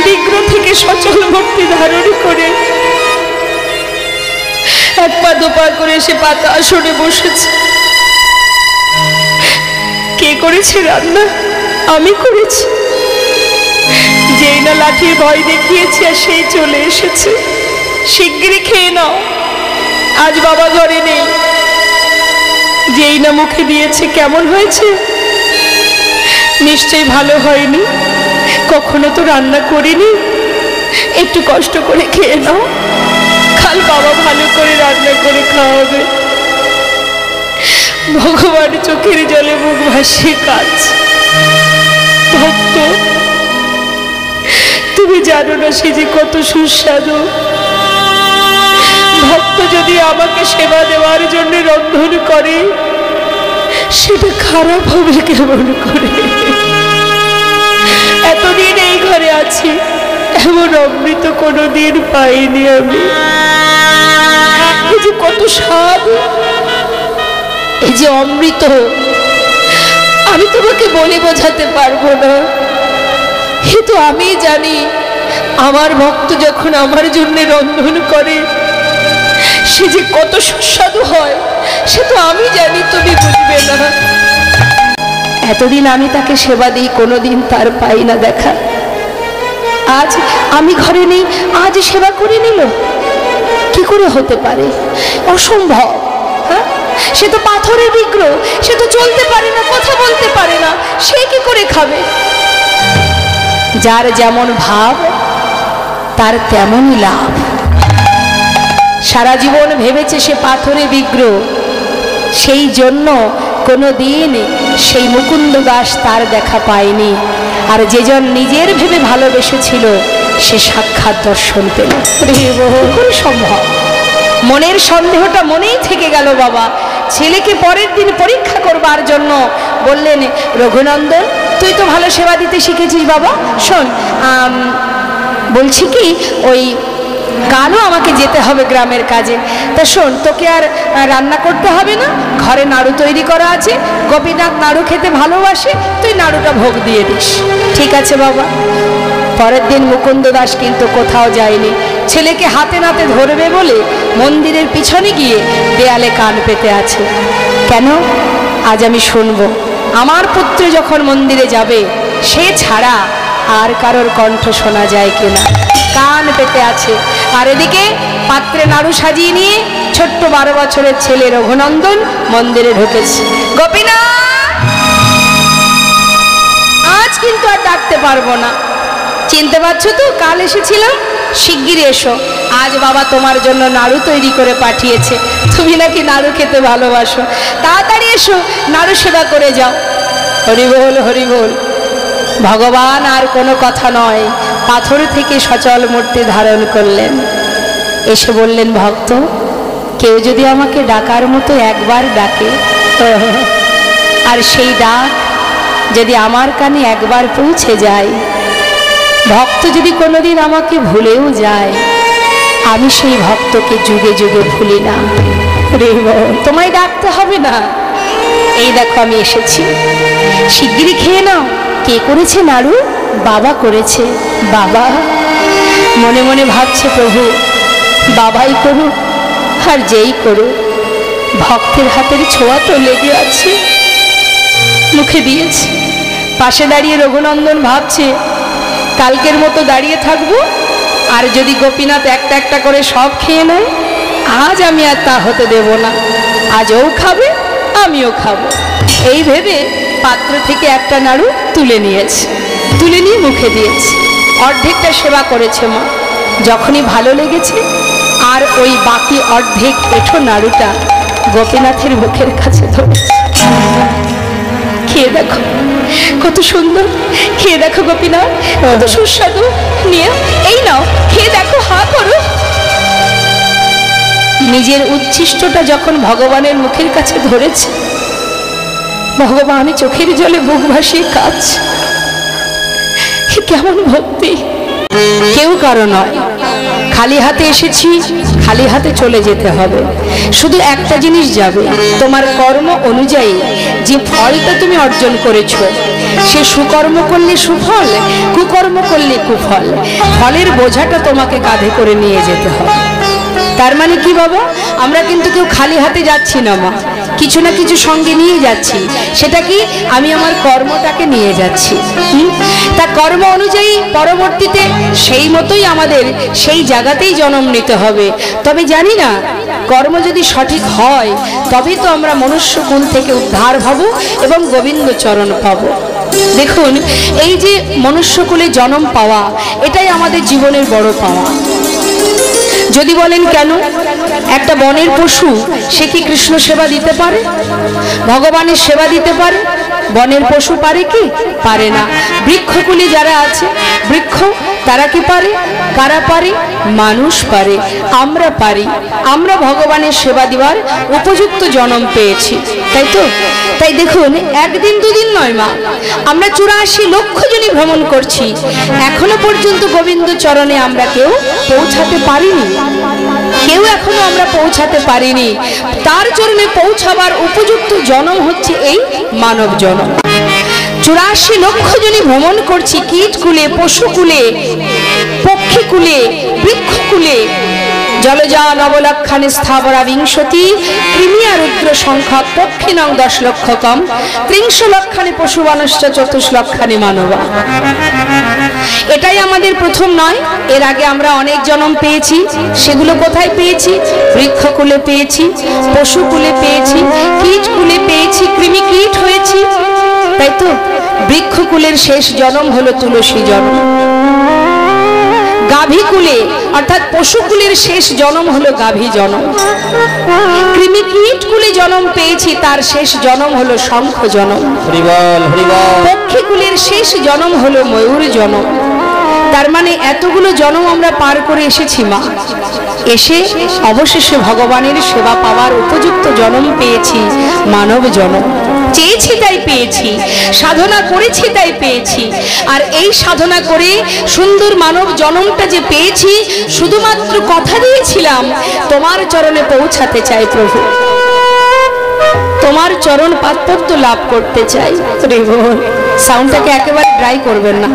[SPEAKER 1] বিগ্র থেকে সচল ভক্তি ধারণ করে এক পা দুপা করে সে পাতা আসনে বসেছে। কে করেছে রান্না? আমি করেছি। যেই না লাঠির ভয় দেখিয়েছি আর সেই চলে এসেছে। শিগগিরই খেয়ে নাও, আজ বাবা ঘরে নেই। যেই না মুখে দিয়েছে, কেমন হয়েছে? নিশ্চয়ই ভালো হয়নি, কখনো তো রান্না করিনি। একটু কষ্ট করে খেয়ে নাও, কাল বাবা ভালো করে রান্না করে খাওয়াবে। ভগবান চোখের জলে মুখ ভাসিয়ে কাঁদছে। ভক্ত তুমি জানো না সে যে কত সুস্বাদু। ভক্ত যদি আমাকে সেবা দেওয়ার জন্য রন্ধন করে, সেটা খারাপ হবে কেমন করে? এতদিন এই ঘরে আছি, এমন অমৃত কোনোদিন পাইনি আমি। এই যে কত স্বাদ, এই যে অমৃত, আমি তোমাকে বলে বোঝাতে পারবো না। কিন্তু আমি জানি আমার ভক্ত যখন আমার জন্য রন্ধন করে, সে যে কত সুস্বাদু হয়, সে তো আমি জানি, তুমি বুঝবে না। এতদিন আমি তাকে সেবা দিই, কোনোদিন তার পাই না দেখা। আজ আমি ঘরে নেই, আজ সেবা করে নিল, কি করে হতে পারে? অসম্ভব। হ্যাঁ, সে তো পাথরের বিগ্রহ, সে তো চলতে পারে না, কথা বলতে পারে না, সে কি করে খাবে? যার যেমন ভাব তার তেমনই লাভ। সারা জীবন ভেবেছে সে পাথরে বিগ্রহ, সেই জন্য কোনো দিন সেই মুকুন্দ দাস তার দেখা পায়নি। আর যেজন নিজের ভেবে ভালোবেসেছিল, সে সাক্ষাৎ দর্শন পেল। সম্ভব? মনের সন্দেহটা মনেই থেকে গেল। বাবা ছেলেকে পরের দিন পরীক্ষা করবার জন্য বললেন, রঘুনন্দন তুই তো ভালো সেবা দিতে শিখেছিস বাবা, শোন বলছি কি, ওই কালও আমাকে যেতে হবে গ্রামের কাজে। তা শোন, তোকে আর রান্না করতে হবে না, ঘরে নাড়ু তৈরি করা আছে, গোপীনাথ নাড়ু খেতে ভালোবাসে, তুই নাড়ুটা ভোগ দিয়ে দিস। ঠিক আছে বাবা। পরের দিন মুকুন্দ দাস কিন্তু কোথাও যায়নি। ছেলেকে হাতে নাতে ধরবে বলে মন্দিরের পিছনে গিয়ে দেয়ালে কান পেতে আছে। কেন? আজ আমি শুনবো আমার পুত্র যখন মন্দিরে যাবে, সে ছাড়া আর কারোর কণ্ঠ শোনা যায় কিনা। কান পেতে আছে। আর এদিকে পাত্রে নাড়ু সাজিয়ে নিয়ে ছোট্ট 12 বছরের ছেলে রঘুনন্দন মন্দিরে ঢুকেছে। গোপীনাথ, আজ কিন্তু আর ডাকতে পারবো না, চিনতে পারছো তো? কাল এসেছিলাম, শিগগিরই এসো, আজ বাবা তোমার জন্য নাড়ু তৈরি করে পাঠিয়েছে। তুমি নাকি নাড়ু খেতে ভালোবাসো, তাড়াতাড়ি এসো, নাড়ু সেবা করে যাও। হরি বল, হরি বল। ভগবান আর কোনো কথা নয়, পাথর থেকে সচল মূর্তি ধারণ করলেন। এসে বললেন, ভক্ত কেউ যদি আমাকে ডাকার মতো একবার ডাকে, আর সেই ডাক যদি আমার কানে একবার পৌঁছে যায়, ভক্ত যদি কোনোদিন আমাকে ভুলেও যায়, আমি সেই ভক্তকে যুগে যুগে ভুলি না। তোমায় ডাকতে হবে না, এই দেখো আমি এসেছি, শিগগিরই খেয়ে নাও। কে করেছে নাড়ু? বাবা করেছে। বাবা মনে মনে ভাবছে, প্রভু বাবাই করুক আর যেই করুক, ভক্তের হাতের ছোঁয়া তো লেগে আছে। মুখে দিয়েছে। পাশে দাঁড়িয়ে রঘুনন্দন ভাবছে, কালকের মতো দাঁড়িয়ে থাকবো, আর যদি গোপীনাথ একটা একটা করে সব খেয়ে নেয়, আজ আমি আর তা হতে দেব না। আজ ও খাবে, আমিও খাবো। এই ভেবে পাত্র থেকে একটা নাড়ু তুলে নিয়েছে, তুলে নিয়ে মুখে দিয়েছে। অর্ধেকটা সেবা করেছে মা। যখনই ভালো লেগেছে, আর ওই বাকি অর্ধেক পেঠো নাড়ুটা গোপীনাথের মুখের কাছে ধরেছে। খেয়ে দেখো কত সুন্দর, খেয়ে দেখো গোপীনাথ কত সুস্বাদু, নিয়ে এই নাও খেয়ে দেখো, হা করো। নিজের উচ্ছিষ্টটা যখন ভগবানের মুখের কাছে ধরেছে, ভগবান চোখের জলে বুক ভাসিয়ে কাঁদছে। কেমন ভক্তি! কেউ কারো নয়, খালি হাতে এসেছি, খালি হাতে চলে যেতে হবে। শুধু একটা জিনিস যাবে, তোমার কর্ম অনুযায়ী যে ফলটা তুমি অর্জন করেছো, সে সুকর্ম করলে সুফল, কুকর্ম করলে কুফল। ফলের বোঝাটা তোমাকে কাঁধে করে নিয়ে যেতে হবে। তার মানে কি বাবা, আমরা কিন্তু কেউ খালি হাতে যাচ্ছি না মা, কিছু না কিছু সঙ্গে নিয়ে যাচ্ছি। সেটা কি? আমি আমার কর্মটাকে নিয়ে যাচ্ছি। তা কর্ম অনুযায়ী পরবর্তীতে সেই মতোই আমাদের সেই জায়গাতেই জন্ম নিতে হবে। তবে জানি না, কর্ম যদি সঠিক হয় তবেই তো আমরা মনুষ্য কুল থেকে উদ্ধার হব এবং গোবিন্দ চরণ পাব। দেখুন, এই যে মনুষ্যকুলে জন্ম পাওয়া, এটাই আমাদের জীবনের বড় পাওয়া। যদি বলেন কেন, একটা বনের পশু সে কি কৃষ্ণ সেবা দিতে পারে? ভগবানের সেবা দিতে পারে? বনের পশু পারে কি? পারে না। বৃক্ষকুলে যারা আছে, বৃক্ষ, তারা কি পারে? কারা পারে? মানুষ পারে, আমরা পারি। আমরা ভগবানের সেবা দেওয়ার উপযুক্ত জন্ম পেয়েছি, তাই তো? তাই দেখুন, একদিন দুদিন নয় মা, আমরা 84 লক্ষ জনই ভ্রমণ করছি, এখনো পর্যন্ত গোবিন্দ চরণে আমরা কেউ পৌঁছাতে পারিনি। কেউ এখনো আমরা পৌঁছাতে পারিনি। তার চরণে পৌঁছাবার উপযুক্ত জন্ম হচ্ছে এই মানব জন্ম। 84 লক্ষ জনই ভ্রমণ করছি, কীটকুলে, পশুকুলে, পক্ষীকুলে, বৃক্ষকুলে। জলজা নবলক্ষানে স্থাবরা বিংশতি, কৃমিয়া রুদ্র সংখ্যক পক্ষী নং 10 লক্ষ কম, 30 লক্ষানে পশু মানুষ্য 24 লক্ষানে মানবা। এটাই আমাদের প্রথম নয়, এর আগে আমরা অনেক জন্ম পেয়েছি। সেগুলো কোথায় পেয়েছি? বৃক্ষকুলে পেয়েছি, পশুকুলে পেয়েছি, কীটকুলে পেয়েছি, কৃমি কীট হয়েছি, তাই তো? বৃক্ষকুলের শেষ জন্ম হলো তুলসী জন্ম। গাভীকুলে অর্থাৎ পশুকুলের শেষ জন্ম হলো গাভী জন্ম। কৃমি কীটকুলে জন্ম পেয়েছি, তার শেষ জন্ম হলো শঙ্খ জন্ম। পক্ষীকুলের শেষ জন্ম হলো ময়ূর জন্ম। তার মানে এতগুলো জন্ম আমরা পার করে এসেছি মা, এসে অবশেষে ভগবানের সেবা পাওয়ার উপযুক্ত জন্ম পেয়েছি, মানব জন্ম। চেয়েছি তাই পেয়েছি, সাধনা করেছি তাই পেয়েছি। আর এই সাধনা করে সুন্দর মানব জন্মটা যে পেয়েছি, শুধুমাত্র কথা দিয়েছিলাম তোমার চরণে পৌঁছাতে চাই প্রভু, তোমার চরণ পাদপদ্ম লাভ করতে চাই। সাউন্ডটাকে একেবারে ড্রাই করবেন না।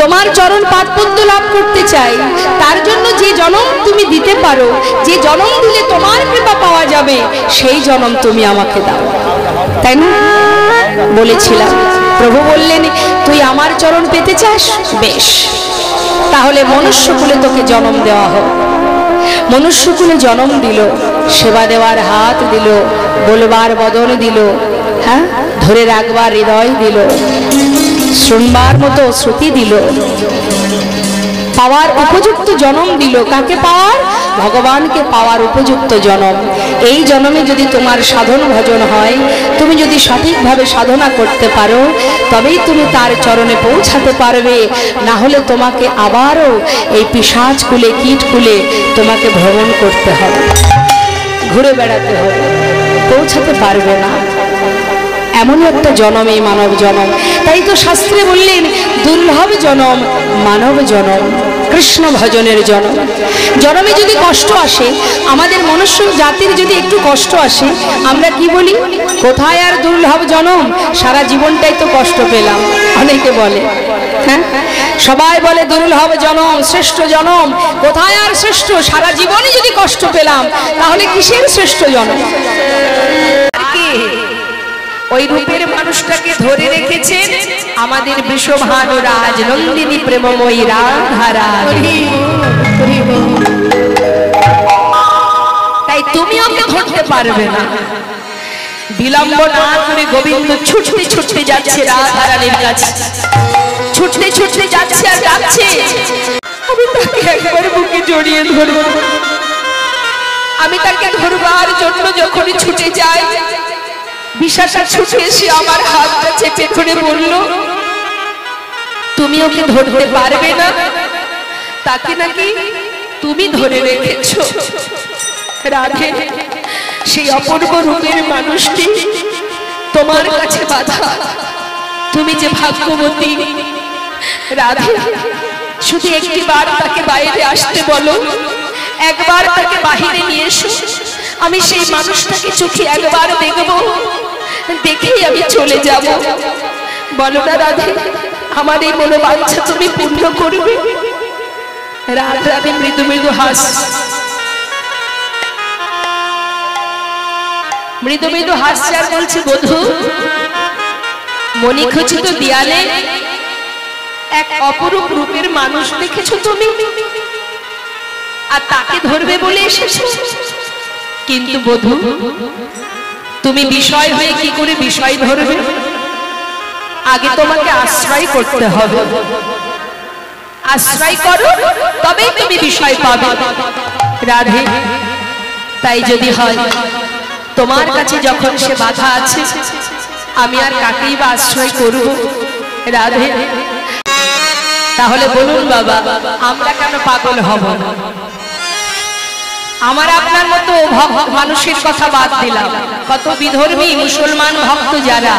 [SPEAKER 1] তোমার চরণ পাদপদ্ম লাভ করতে চাই। তার জন্য যে জন্ম তুমি দিতে পারো, যে জন্ম দিলে তোমার কৃপা পাওয়া যাবে, সেই জন্ম তুমি আমাকে দাও, তাই না? বলেছিলাম। প্রভু বললেন, তুই আমার চরণ পেতে চাস? বেশ, তাহলে মনুষ্যকুলে তোকে জন্ম দেওয়া হোক। মনুষ্যকুলে জন্ম দিল, সেবা দেওয়ার হাত দিল, বলবার বদন দিল, হ্যাঁ, ধরে রাখবার হৃদয় দিল, শুনবার মতো শ্রুতি দিল, পাওয়ার উপযুক্ত জন্ম দিল। কাকে পাওয়ার? ভগবানকে পাওয়ার উপযুক্ত জন্ম। এই জন্মে যদি তোমার সাধন ভজন হয়, তুমি যদি সঠিকভাবে সাধনা করতে পারো, তবেই তুমি তার চরণে পৌঁছাতে পারবে। না হলে তোমাকে আবারও এই পিশাচ কুলে, কীট কুলে তোমাকে ভ্রমণ করতে হবে, ঘুরে বেড়াতে হবে, পৌঁছাতে পারবে না। এমন একটা জন্ম এই মানব জন্ম। তাই তো শাস্ত্রে বললেন, দুর্লভ জন্ম মানব জন্ম। কৃষ্ণ ভজনের জনম। জনমে যদি কষ্ট আসে, আমাদের মনুষ্য জাতির যদি একটু কষ্ট আসে, আমরা কি বলি? কোথায় আর দুর্লভ জনম, সারা জীবনটাই তো কষ্ট পেলাম। অনেকে বলে, হ্যাঁ, সবাই বলে দুর্লভ জনম, শ্রেষ্ঠ জনম। কোথায় আর শ্রেষ্ঠ, সারা জীবনই যদি কষ্ট পেলাম, তাহলে কিসের শ্রেষ্ঠ জনম? ওই রূপের মানুষটাকে ধরে রেখেছেন আমাদের বৃষভানু রাজ নন্দিনী প্রেমময়ী রাধারানী। তাই তুমি ওকে ধরতে পারবে না। বিলম্ব না করে গোবিন্দ ছুটতে ছুটতে যাচ্ছে রাধারানীর কাছে, ছুটতে ছুটতে যাচ্ছে আর যাচ্ছে। আমি তাকে একবার বুকে জড়িয়ে ধরব, আমি তাকে ধরবার জন্য যখনই ছুটে যাই, বিশাখা ছুটে এসে আমার হাতটা চেপে ধরে বলল, তুমি ওকে ধরতে পারবে না, তাকে নাকি তুমি ধরে রেখেছ। রাধে, সেই অপূর্ব রূপের মানুষটি তোমার কাছে বাধা। তুমি যে ভাগ্যবতী রাধে, শুধু একটি বার তাকে বাইরে আসতে বলো, একবার তাকে বাহিরে নিয়ে এসো। আমি সেই মানুষটাকে চোখে একবার দেখব, দেখেই আমি চলে যাব। বলো না রাধে, আমার এই মনোবাঞ্ছা তুমি পূর্ণ করবে? রাধে মৃদু মৃদু হাস, মৃদু মৃদু হাসছে আর বলছে, বধূ, মণিখচিত দেয়ালে এক অপরূপ রূপের মানুষ দেখেছো তুমি, আর তাকে ধরবে বলে এসেছো। কিন্তু বধূ, তুমি বিষয় হয়ে কি করে বিষয় ধরবে? আগে তোমাকে আশ্রয় করতে হবে। আশ্রয় করো, তবেই তুমি বিষয় পাবে। রাধে, তাই যদি হয়, তোমার কাছে যখন সে বাধা আছে, আমি আর কাকেই বা আশ্রয় করব? রাধে, তাহলে বলুন বাবা, আমরা কেন পাগল হব না? আমার আপনার মতো মানুষের কথা বাদ দিলাম, কত বিধর্মী মুসলমান ভক্ত যারা,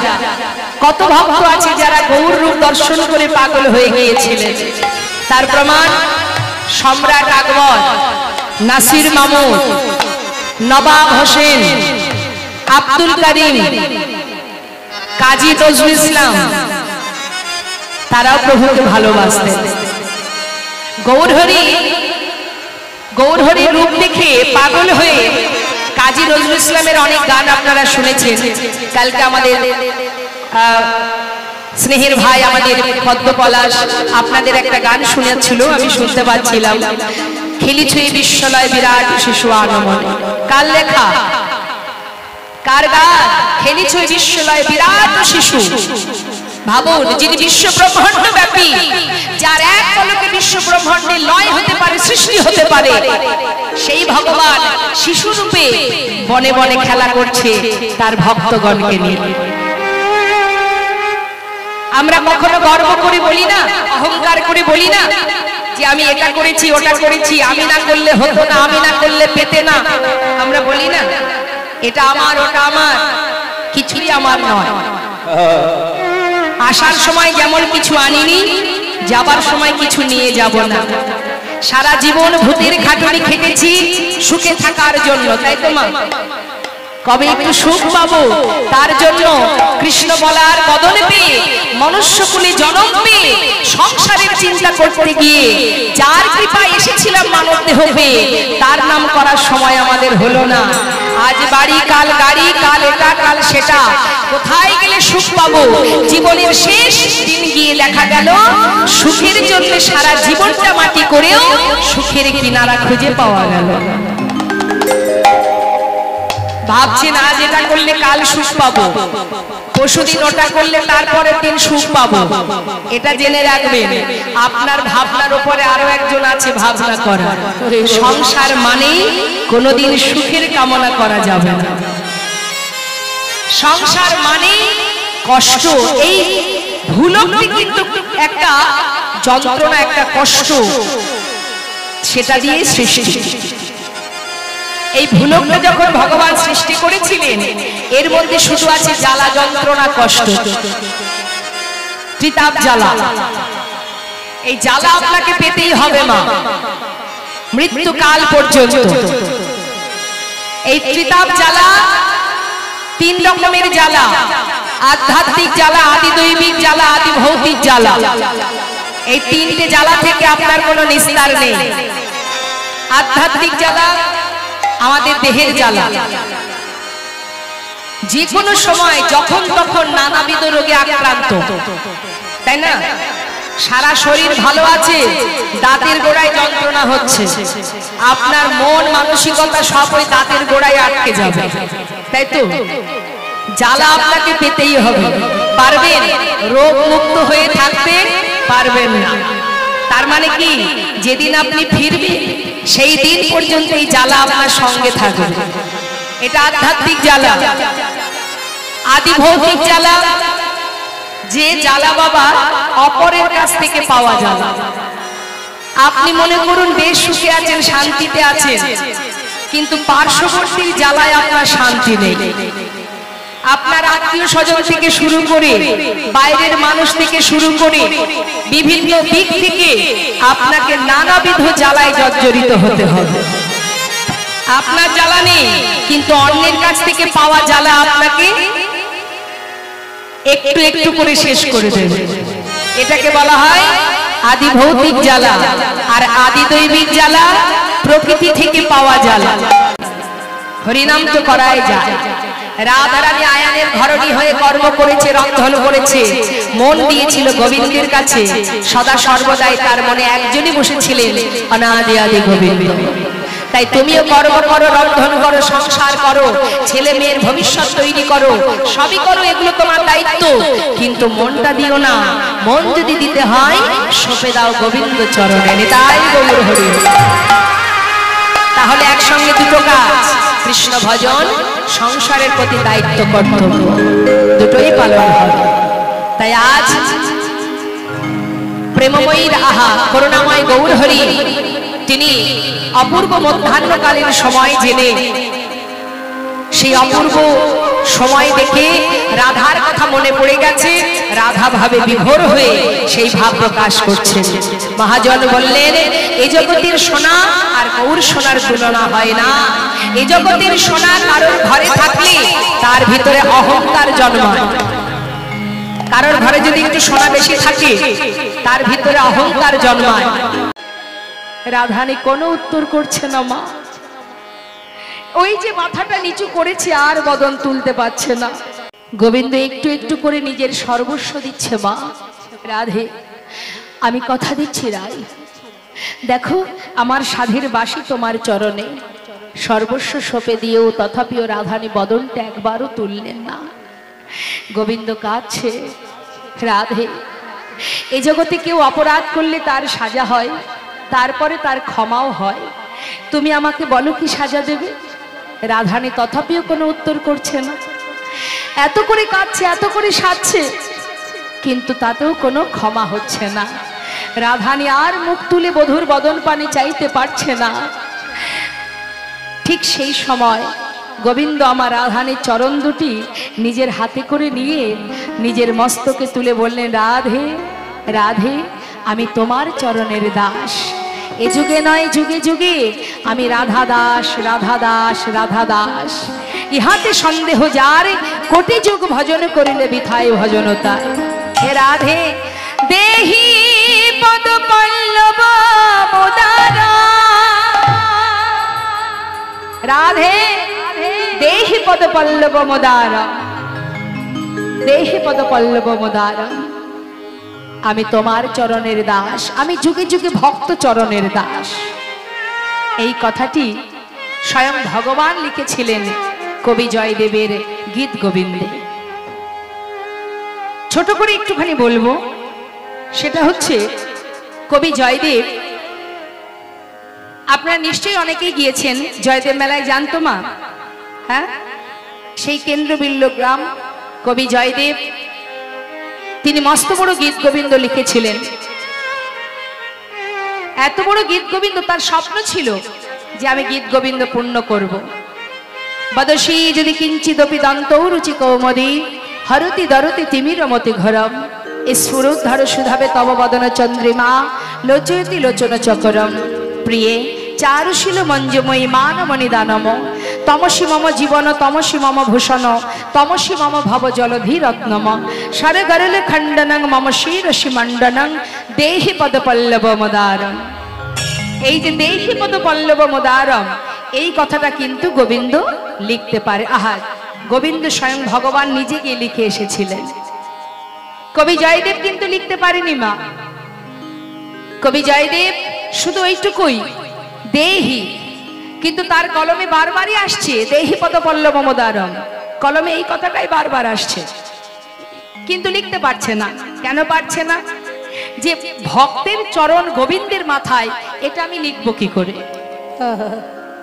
[SPEAKER 1] কত ভক্ত আছে যারা গৌর রূপ দর্শন করে পাগল হয়ে গিয়েছিলেন। তার প্রমাণ সম্রাট আকবর, নাসির মামুদ, নবাব হোসেন, আব্দুল করিম, কাজী নজরুল ইসলাম, তারাও প্রভুকে ভালোবাসতেন। গৌরহরি রূপ দেখে পাগল হয়ে কাজী নজরুল ইসলামের অনেক গান আপনারা শুনেছেন। কালকে আমাদের স্নেহের ভাই আমাদের পদ্ম পলাশ আপনাদের একটা গান শুনেছিল, আমি শুনতে পাচ্ছিলাম। খেলিছে বিশ্বলয় বিরাট শিশু আনমনে। কার লেখা? কার গান? খেলিছে বিশ্বলয় বিরাট শিশু। ভাবুন, যিনি বিশ্ব ব্রহ্মাণ্ড ব্যাপী, যার এক পলকে বিশ্ব ব্রহ্মাণ্ডে লয় হতে পারে, সৃষ্টি হতে পারে, সেই ভগবান শিশু রূপে বনে বনে খেলা করছে তার ভক্তগণকে নিয়ে। আমরা কখনো গর্ব করে বলি না, অহংকার করে বলি না যে আমি এটা করেছি, ওটা করেছি, আমি না করলে হতো না, আমি না করলে পেতে না। আমরা বলি না, এটা আমার, ওটা আমার, কিছুই আমার নয়। আসার সময় যেমন কিছু আনিনি, যাবার সময় কিছু নিয়ে যাব না। সারা জীবন ভূতের খাটুনি খেটেছি সুখে থাকার জন্য, তাই তো মা? কবে একটু সুখ পাবো, তার জন্য কৃষ্ণ বলার বদলে পেয়ে, মনুষ্যকুলে জন্ম পেয়ে, সংসারের চিন্তা করতে গিয়ে যার কৃপায় এসেছিলাম মানব দেহ পেয়ে, তার নাম করার সময় আমাদের হলো না। আজ বাড়ি, কাল গাড়ি, কাল এটা, কাল সেটা, কোথায় গেলে সুখ পাবো? জীবনের শেষ দিন গিয়ে দেখা গেল সুখের জন্য সারা জীবনটা মাটি করেও সুখের কিনারা খুঁজে পাওয়া গেল। ভাবছেন আজ এটা করলে কাল সুখ পাবো, পরশুদিন ওটা করলে তারপরের দিন সুখ পাবো। এটা জেনে রাখবেন, আপনার ভাবনার উপরে আরো একজন আছে ভাবনা করা। সংসার মানেই কোনোদিন সুখের কামনা করা যাবে না। সংসার মানে কষ্ট। এই ভুলটি কিন্তু একটা যন্ত্রণা, একটা কষ্ট, সেটা দিয়ে সৃষ্টি। এই ভুলকটা যখন ভগবান সৃষ্টি করেছিলেন, এর মধ্যে শুধু আছে জ্বালা, যন্ত্রণা, কষ্ট, ত্রিতাপ জ্বালা। এই জ্বালা আপনাকে পেতেই হবে মা, মৃত্যুকাল পর্যন্ত। এই ত্রিতাপ জ্বালা তিন রকমের জ্বালা, আধ্যাত্মিক জ্বালা, আদি দৈবিক জ্বালা, আদি ভৌতিক জ্বালা। এই তিনটে জ্বালা থেকে আপনার কোনো নিস্তার নেই। আধ্যাত্মিক জ্বালা আমাদের দেহের জ্বালা, যে কোনো সময় যখন তখন নানাবিধ রোগে আক্রান্ত, তাই না? সারা শরীর ভালো আছে, দাঁতের গোড়ায় যন্ত্রণা হচ্ছে, আপনার মন মানসিকতা সব ওই দাঁতের গোড়ায় আটকে যাবে, তাই তো? জ্বালা আপনাকে পেতেই হবে। পারবেন রোগ মুক্ত হয়ে থাকতে? পারবেন না। তার মানে কি, যেদিন আপনি ফিরবেন সেই দিন পর্যন্ত এই জ্বালা আপনার সঙ্গে থাকবে। এটা আধ্যাত্মিক জ্বালা। আদি ভৌতিক জ্বালা, যে জ্বালা বাবা অপরের কাছ থেকে পাওয়া জ্বালা। আপনি মনে করুন বেশ সুখে আছেন, শান্তিতে আছেন, কিন্তু পার্শ্ববর্তীর জ্বালায় আপনার শান্তি নেই। আপনার আত্মীয় স্বজন থেকে শুরু করে, বাইরের মানুষ থেকে শুরু করে, বিভিন্ন দিক থেকে আপনাকে নানাবিধ জ্বালায় জর্জরিত হতে হবে। আপনার জ্বালা নেই, কিন্তু অন্যের কাছ থেকে পাওয়া জ্বালা আপনাকে একটু একটু করে শেষ করে দেবে। এটাকে বলা হয় আদি ভৌতিক জ্বালা। আর আদি দৈবিক জ্বালা প্রকৃতি থেকে পাওয়া জ্বালা। হরিনাম তো করাই যায়। রাধারানী আয়ানের ঘরণী হয়ে কর্ম করেছে, রন্ধন করেছে, মন দিয়েছিল গোবিন্দের কাছে। সদা সর্বদাই তার মনে একজনই বসেছিলেন, অনাদি আদি গোবিন্দ। তাই তুমিও কর্ম করো, রন্ধন করো, সংসার করো, ছেলে মেয়ের ভবিষ্যৎ তৈরি করো, সবই করো, এগুলো তোমার দায়িত্ব। কিন্তু মনটা দিও না। মন যদি দিতে হয় সঁপে দাও গোবিন্দ চরণে। তাই গৌর হরি। তাহলে একসঙ্গে দুটো কাজ, কৃষ্ণ ভজন, সংসারের প্রতি দায়িত্ব কর্তব্য, দুটোই পালন হবে। তাই আজ প্রেমময়ীর আহা করুণাময় গৌর হরি তিনি অপূর্ব মধ্যাহ্নকালীন সময় জেনে, সেই অপূর্ব সময় দেখে রাধার কথা মনে পড়ে গেছে। রাধা ভাবে বিভোর হয়ে সেই ভাব প্রকাশ করছেন। মহাজন বললেন, এই জগতের সোনা আর গৌর সোনার তুলনা হয় না। এই জগতের সোনা কারোর ঘরে থাকলে তার ভিতরে অহংকার জন্মায়। কারোর ঘরে যদি একটু সোনা বেশি থাকে তার ভিতরে অহংকার জন্মায়। রাধানী কোনো উত্তর করছে না মা। ওই যে মাথাটা নিচু করেছে আর বদন তুলতে পারছে না। গোবিন্দ একটু একটু করে নিজের সর্বস্ব দিচ্ছে। মা রাধে, আমি কথা দিচ্ছি রাই, দেখো আমার সাধের বাসি তোমার চরণে, সর্বস্ব সঁপে দিয়েও তথাপিও রাধানী বদনটা একবারও তুললেন না। গোবিন্দ কাঁদছে। রাধে, এ জগতে কেউ অপরাধ করলে তার সাজা হয়, তারপরে তার ক্ষমাও হয়। তুমি আমাকে বলো কি সাজা দেবে? রাধানী তথাপিও কোনো উত্তর করছে না। এত করে কাঁদছে, এত করে সাজছে, কিন্তু তাতেও কোনো ক্ষমা হচ্ছে না। রাধানী আর মুখ তুলে বধূর বদন পানি চাইতে পারছে না। ঠিক সেই সময় গোবিন্দ আমার রাধানীর চরণ দুটি নিজের হাতে করে নিয়ে নিজের মস্তকে তুলে বললেন, রাধে রাধে, আমি তোমার চরণের দাস। এ যুগে নয় যুগে যুগে আমি রাধা দাস, রাধা দাস, রাধা দাস। ইহাতে সন্দেহ যার, কোটি যুগ ভজন করিলে বিথায় ভজনতা। হে রাধে, দেহি পদ পল্লব মোদার। রাধে, দেহি পদ পল্লব মোদার, দেহি পদ পল্লব মোদার। আমি তোমার চরণের দাস, আমি যুগে যুগে ভক্ত চরণের দাস। এই কথাটি স্বয়ং ভগবান লিখেছিলেন কবি জয়দেবের গীত গোবিন্দে। ছোট করে একটুখানি বলবো, সেটা হচ্ছে কবি জয়দেব। আপনারা নিশ্চয়ই অনেকেই গিয়েছেন জয়দেব মেলায়, জানতো মা? হ্যাঁ, সেই কেন্দ্রবিল্ল গ্রাম কবি জয়দেব, তিনি মস্ত বড় গীত গোবিন্দ লিখেছিলেন। এত বড় গীত গোবিন্দ, তার স্বপ্ন ছিল যে আমি গীত গোবিন্দ পূর্ণ করব। বদসী যদি কিঞ্চিদপি দন্তৌ রুচি কৌমদী হরতি দরতি তিমির মতি ঘরম। স্ফুরোদ্ধার সুধাবে তব বদন চন্দ্রিমা লোচয়তি লোচন চকরম প্রিয়ে চারুশীল মঞ্জুময়ী মানমণি দানম তমসি মম জীবন তমসি মম ভূষণ তমসি মম ভব জলধি রত্নম সারে গরলে খণ্ডনং মম শিরসি মণ্ডনং দেহি পদ পল্লব মোদারম। এই যে দেহি পদ পল্লব মোদারম এই কথাটা কিন্তু গোবিন্দ লিখতে পারে। আহা, গোবিন্দ স্বয়ং ভগবান নিজে গিয়ে লিখে এসেছিলেন। কবি জয়দেব কিন্তু লিখতে পারেনি মা। কবি জয়দেব শুধু ওইটুকুই দেহি, কিন্তু তার কলমে বারবারই আসছে দেহি পদ পল্লব মোদারম, কলমে এই কথাটাই বারবার আসছে, কিন্তু লিখতে পারছে না। কেন পারছে না? যে ভক্তের চরণ গোবিন্দের মাথায়, এটা আমি লিখবো কি করে?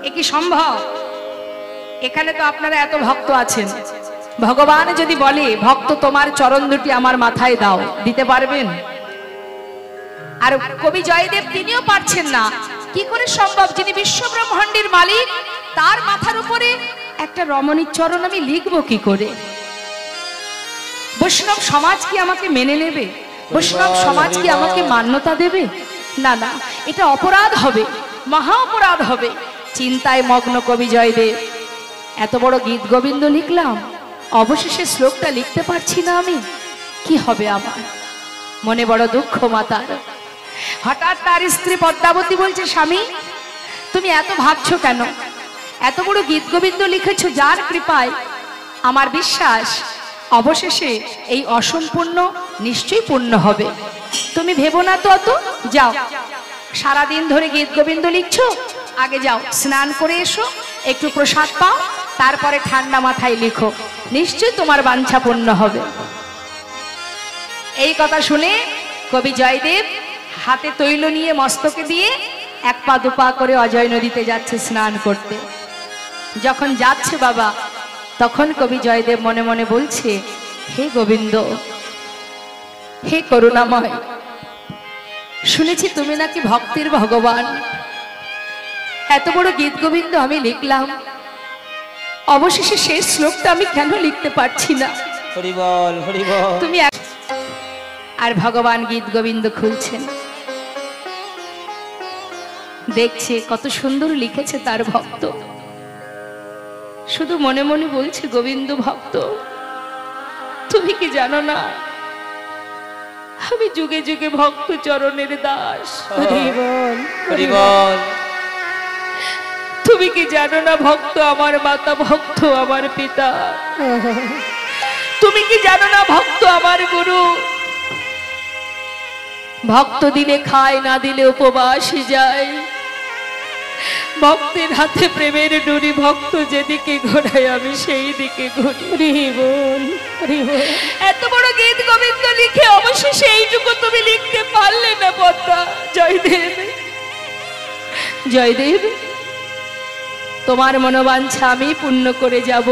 [SPEAKER 1] এ কি সম্ভব? এখানে তো আপনারা এত ভক্ত আছেন, ভগবান যদি বলে ভক্ত তোমার চরণ দুটি আমার মাথায় দাও, দিতে পারবেন? আর কবি জয়দেব তিনিও পারছেন না। কি করে সম্ভব? যিনি বিশ্ব ব্রহ্মাণ্ডের মালিক, তার মাথার উপরে একটা রমণীর চরণ আমি লিখবো কি করে? বৈষ্ণব সমাজ কি আমাকে মেনে নেবে? বৈষ্ণব সমাজ কি আমাকে মান্যতা দেবে? না না, এটা অপরাধ হবে, মহা অপরাধ হবে। চিন্তায় মগ্ন কবি জয়দেব। এত বড় গীত গোবিন্দ লিখলাম, অবশেষে শ্লোকটা লিখতে পারছি না আমি, কি হবে আমার? মনে বড় দুঃখ মাতার। হঠাৎ তার স্ত্রী পদ্মাবতী বলছে, স্বামী তুমি এত ভাবছো কেন? এত বড় গীত গোবিন্দ লিখেছো, যার কৃপায় আমার বিশ্বাস অবশেষে এই অসম্পূর্ণ নিশ্চয়ই পূর্ণ হবে। তুমি ভেবো না তো অত, যাও সারাদিন ধরে গীত গোবিন্দ লিখছো, আগে যাও স্নান করে এসো, একটু প্রসাদ পাও, তারপরে ঠান্ডা মাথায় লিখো, নিশ্চয়ই তোমার বাঞ্ছা পূর্ণ হবে। এই কথা শুনে কবি জয়দেব হাতে তৈল নিয়ে মস্তকে দিয়ে এক পা দুপা করে অজয় নদীতে যাচ্ছে স্নান করতে। যখন যাচ্ছে বাবা, তখন কবি জয়দেব মনে মনে বলছে, হে গোবিন্দ, হে করুণাময়, শুনেছি তুমি নাকি ভক্তের ভগবান। এত বড় গীত গোবিন্দ আমি লিখলাম, অবশেষে সেই শ্লোকটা আমি কেন লিখতে পারছি না?
[SPEAKER 3] হরি বল, হরি বল।
[SPEAKER 1] তুমি আর ভগবান গীত গোবিন্দ খুলছেন, দেখছে কত সুন্দর লিখেছে তার ভক্ত। শুধু মনে মনে বলছে, গোবিন্দ ভক্ত তুমি কি জানো না আমি যুগে যুগে ভক্ত চরণের দাস।
[SPEAKER 3] হরি বল, হরি বল।
[SPEAKER 1] তুমি কি জানো না ভক্ত আমার মাতা, ভক্ত আমার পিতা। তুমি কি জানো না ভক্ত আমার গুরু। ভক্ত দিলে খায়, না দিলে উপবাসে যায়। ভক্তের হাতে প্রেমের ডুরি, ভক্ত যেদিকে ঘোরায় আমি সেই দিকে ঘুরি। এত বড় গীত গোবিন্দ লিখে অবশেষে এইটুকু তুমি লিখতে পারলে না পদ্মা। জয়দেব, জয়দেব, তোমার মনোবাঞ্ছা আমি পূর্ণ করে যাব।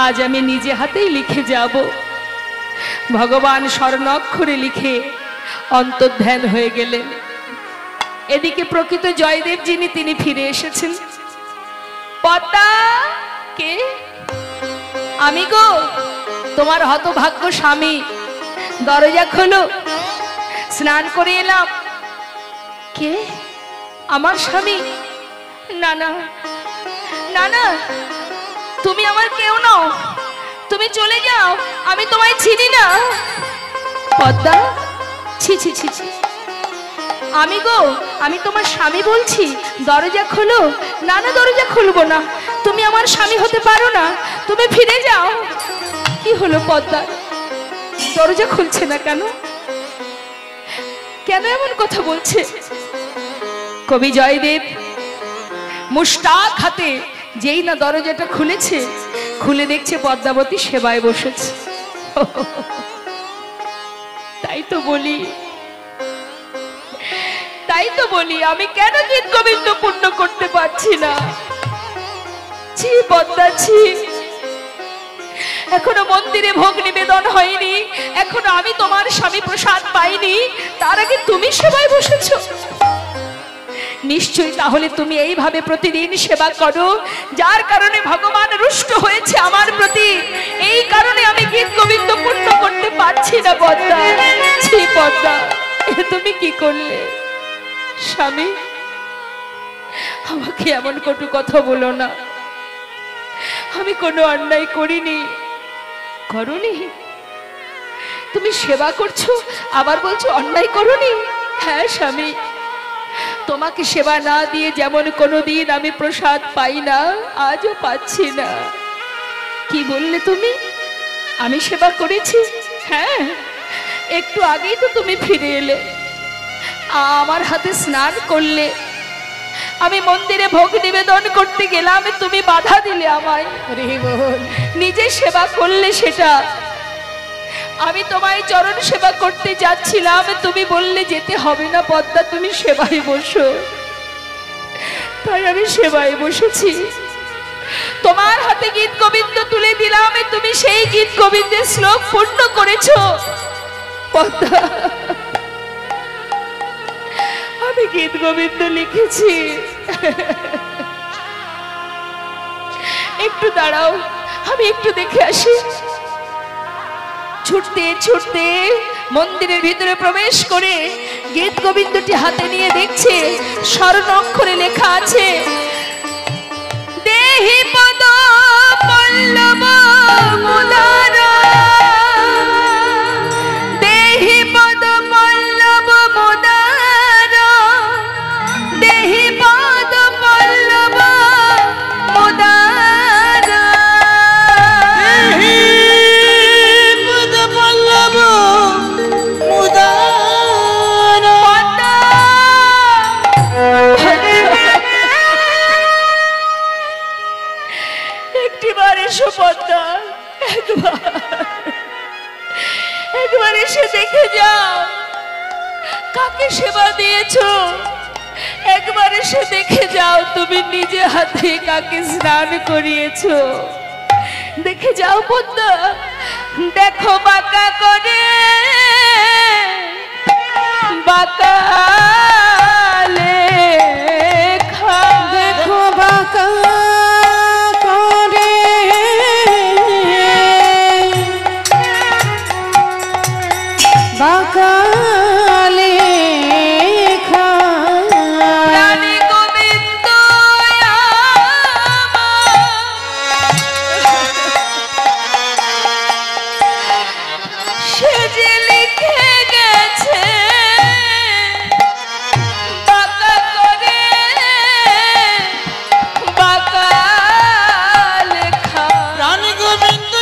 [SPEAKER 1] আজ আমি নিজে হাতেই লিখে যাব। ভগবান স্বর্ণাক্ষরে লিখে অন্তর্ধান হয়ে গেলেন। এদিকে প্রকৃত জয়দেব যিনি, তিনি ফিরে এসেছেন। পদ্মা, কে? আমি গো, তোমার হতভাগ্য স্বামী। দরজা খোলো, স্নান করে এলাম। কে? আমার স্বামী? না না না না, তুমি আমার কেউ নও, তুমি চলে যাও, আমি তোমায় চিনি না। পদ্মা, ছি ছি ছি ছি, আমি গো, আমি তোমার স্বামী বলছি, দরজা খোলো। না না, দরজা খুলবো না, তুমি আমার স্বামী হতে পারো না, তুমি ফিরে যাও। কি হলো পদ্মা, দরজা খুলছে না কেন? কেন এমন কথা বলছে? কবি জয়দেব মুষ্টাক হাতে যেই না দরজাটা খুলেছে, খুলে দেখছে পদ্মাবতী সেবায় বসেছে। তাই তো বলি, তাই তো বলি, আমি কেন গীত গোবিন্দ পূর্ণ করতে পারছি না? ছি পদ্মা, ছি। এখনো মন্দিরে ভোগ নিবেদন হয়নি, এখনো আমি তোমার স্বামী প্রসাদ পাইনি, তার আগে তুমি সেবায় বসেছো। নিশ্চয়ই তাহলে তুমি এইভাবে প্রতিদিন সেবা করো, যার কারণে ভগবান রুষ্ট হয়েছে আমার প্রতি। এই কারণে আমি গীত গোবিন্দ পূর্ণ করতে পারছি পাচ্ছি না পদ্মা। ছি পদ্মা, এ তুমি কি করলে? স্বামী, আমাকে এমন কটু কথা বলো না। আমি কোনো অন্যায় করিনি। করনি? তুমি সেবা করছো আবার বলছো অন্যায় করনি? হ্যাঁ স্বামী, তোমাকে সেবা না দিয়ে যেমন কোনোদিন আমি প্রসাদ পাই না, আজও পাচ্ছি না। কি বললে তুমি? আমি সেবা করেছি? হ্যাঁ, একটু আগেই তো তুমি ফিরে এলে, আমার হাতে স্নান করলে। আমি মন্দিরে ভোগ নিবেদন করতে গেলাম, তুমি বাধা দিলে আমায়। নিজে সেবা করলে সেটা। আমি তোমায় চরণ সেবা করতে যাচ্ছিলাম, তুমি বললে যেতে হবে না পদ্মা, তুমি সেবায় বসো। তাই আমি সেবায় বসেছি। তোমার হাতে গীত গোবিন্দ তুলে দিলাম, তুমি সেই গীত গোবিন্দের শ্লোক পূর্ণ করেছো পদ্মা। আমি গীত গোবিন্দ লিখেছি। একটু দাঁড়াও, আমি একটু দেখে আসি। ছুটতে ছুটতে মন্দিরের ভিতরে প্রবেশ করে গীত গোবিন্দটি হাতে নিয়ে দেখছে স্বর্ণ অক্ষরে লেখা আছে, দেহি পদ পল্লব মুদার, দেহি পদ পল্লব মুদার, দেহি পদ পল্লব মুদার,
[SPEAKER 3] দেহি পদ পল্লব মুদার।
[SPEAKER 1] একটিবার এসো পদ্মা, একবার এসে দেখে যাও কাকে সেবা দিয়েছো। একবার এসে দেখে যাও তুমি নিজে হাতে কাকে স্নান করিয়েছো। দেখে যাও পদ্মা, দেখো বাঁকা করে, বাঁকা লেখা,
[SPEAKER 2] দেখো বাঁকা করে, বাঁকা লেখা,
[SPEAKER 1] প্রাণী গোবিন্দ সে যে লিখে গেছে বাঁকা করে, বাঁকা লেখা।
[SPEAKER 3] প্রাণী গোবিন্দ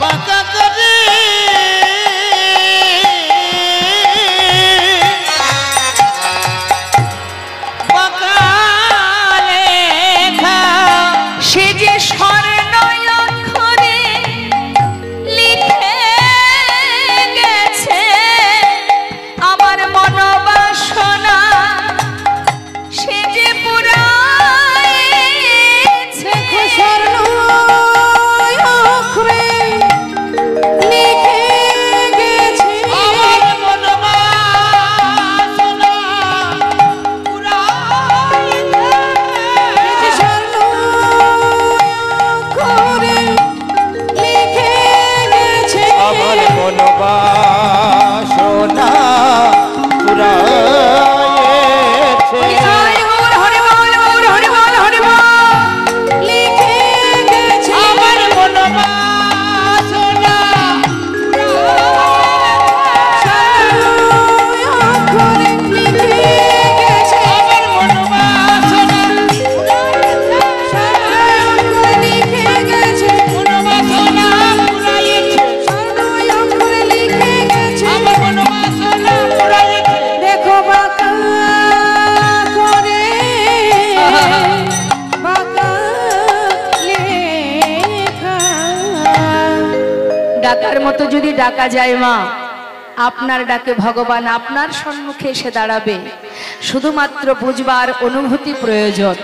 [SPEAKER 3] বাঁকা করে, বাঁকা লেখা।
[SPEAKER 1] সে যে স্বর্ণ অক্ষরে লিখে গেছে আমার মনোবাসনা, সে যে পুরাইছে
[SPEAKER 2] স্বর্ণ অক্ষরে লিখে গেছে
[SPEAKER 3] আমার মনোবাসনা পুরাইছে।
[SPEAKER 2] স্বর্ণ অক্ষরে লিখে গেছে
[SPEAKER 3] আমার মনোবাসনা পুরাইছে।
[SPEAKER 2] লিখে গেছে
[SPEAKER 3] আমার মনোবাসনা
[SPEAKER 2] অক্ষরে লিখে গেছে
[SPEAKER 3] আমার মনোবাসনা
[SPEAKER 2] অক্ষরে লিখে গেছে
[SPEAKER 3] মনোবাসনা পুরাইছে।
[SPEAKER 2] অক্ষরে লিখে গেছে
[SPEAKER 3] আমার মনোবাসনা পুরাইছে।
[SPEAKER 2] দেখো বাঁকা করে, বাঁকা লেখা।
[SPEAKER 1] ডাকার মতো যদি ডাকা যায় মা, আপনার ডাকে ভগবান আপনার সম্মুখে এসে দাঁড়াবে। শুধুমাত্র বুঝবার অনুভূতি প্রয়োজন।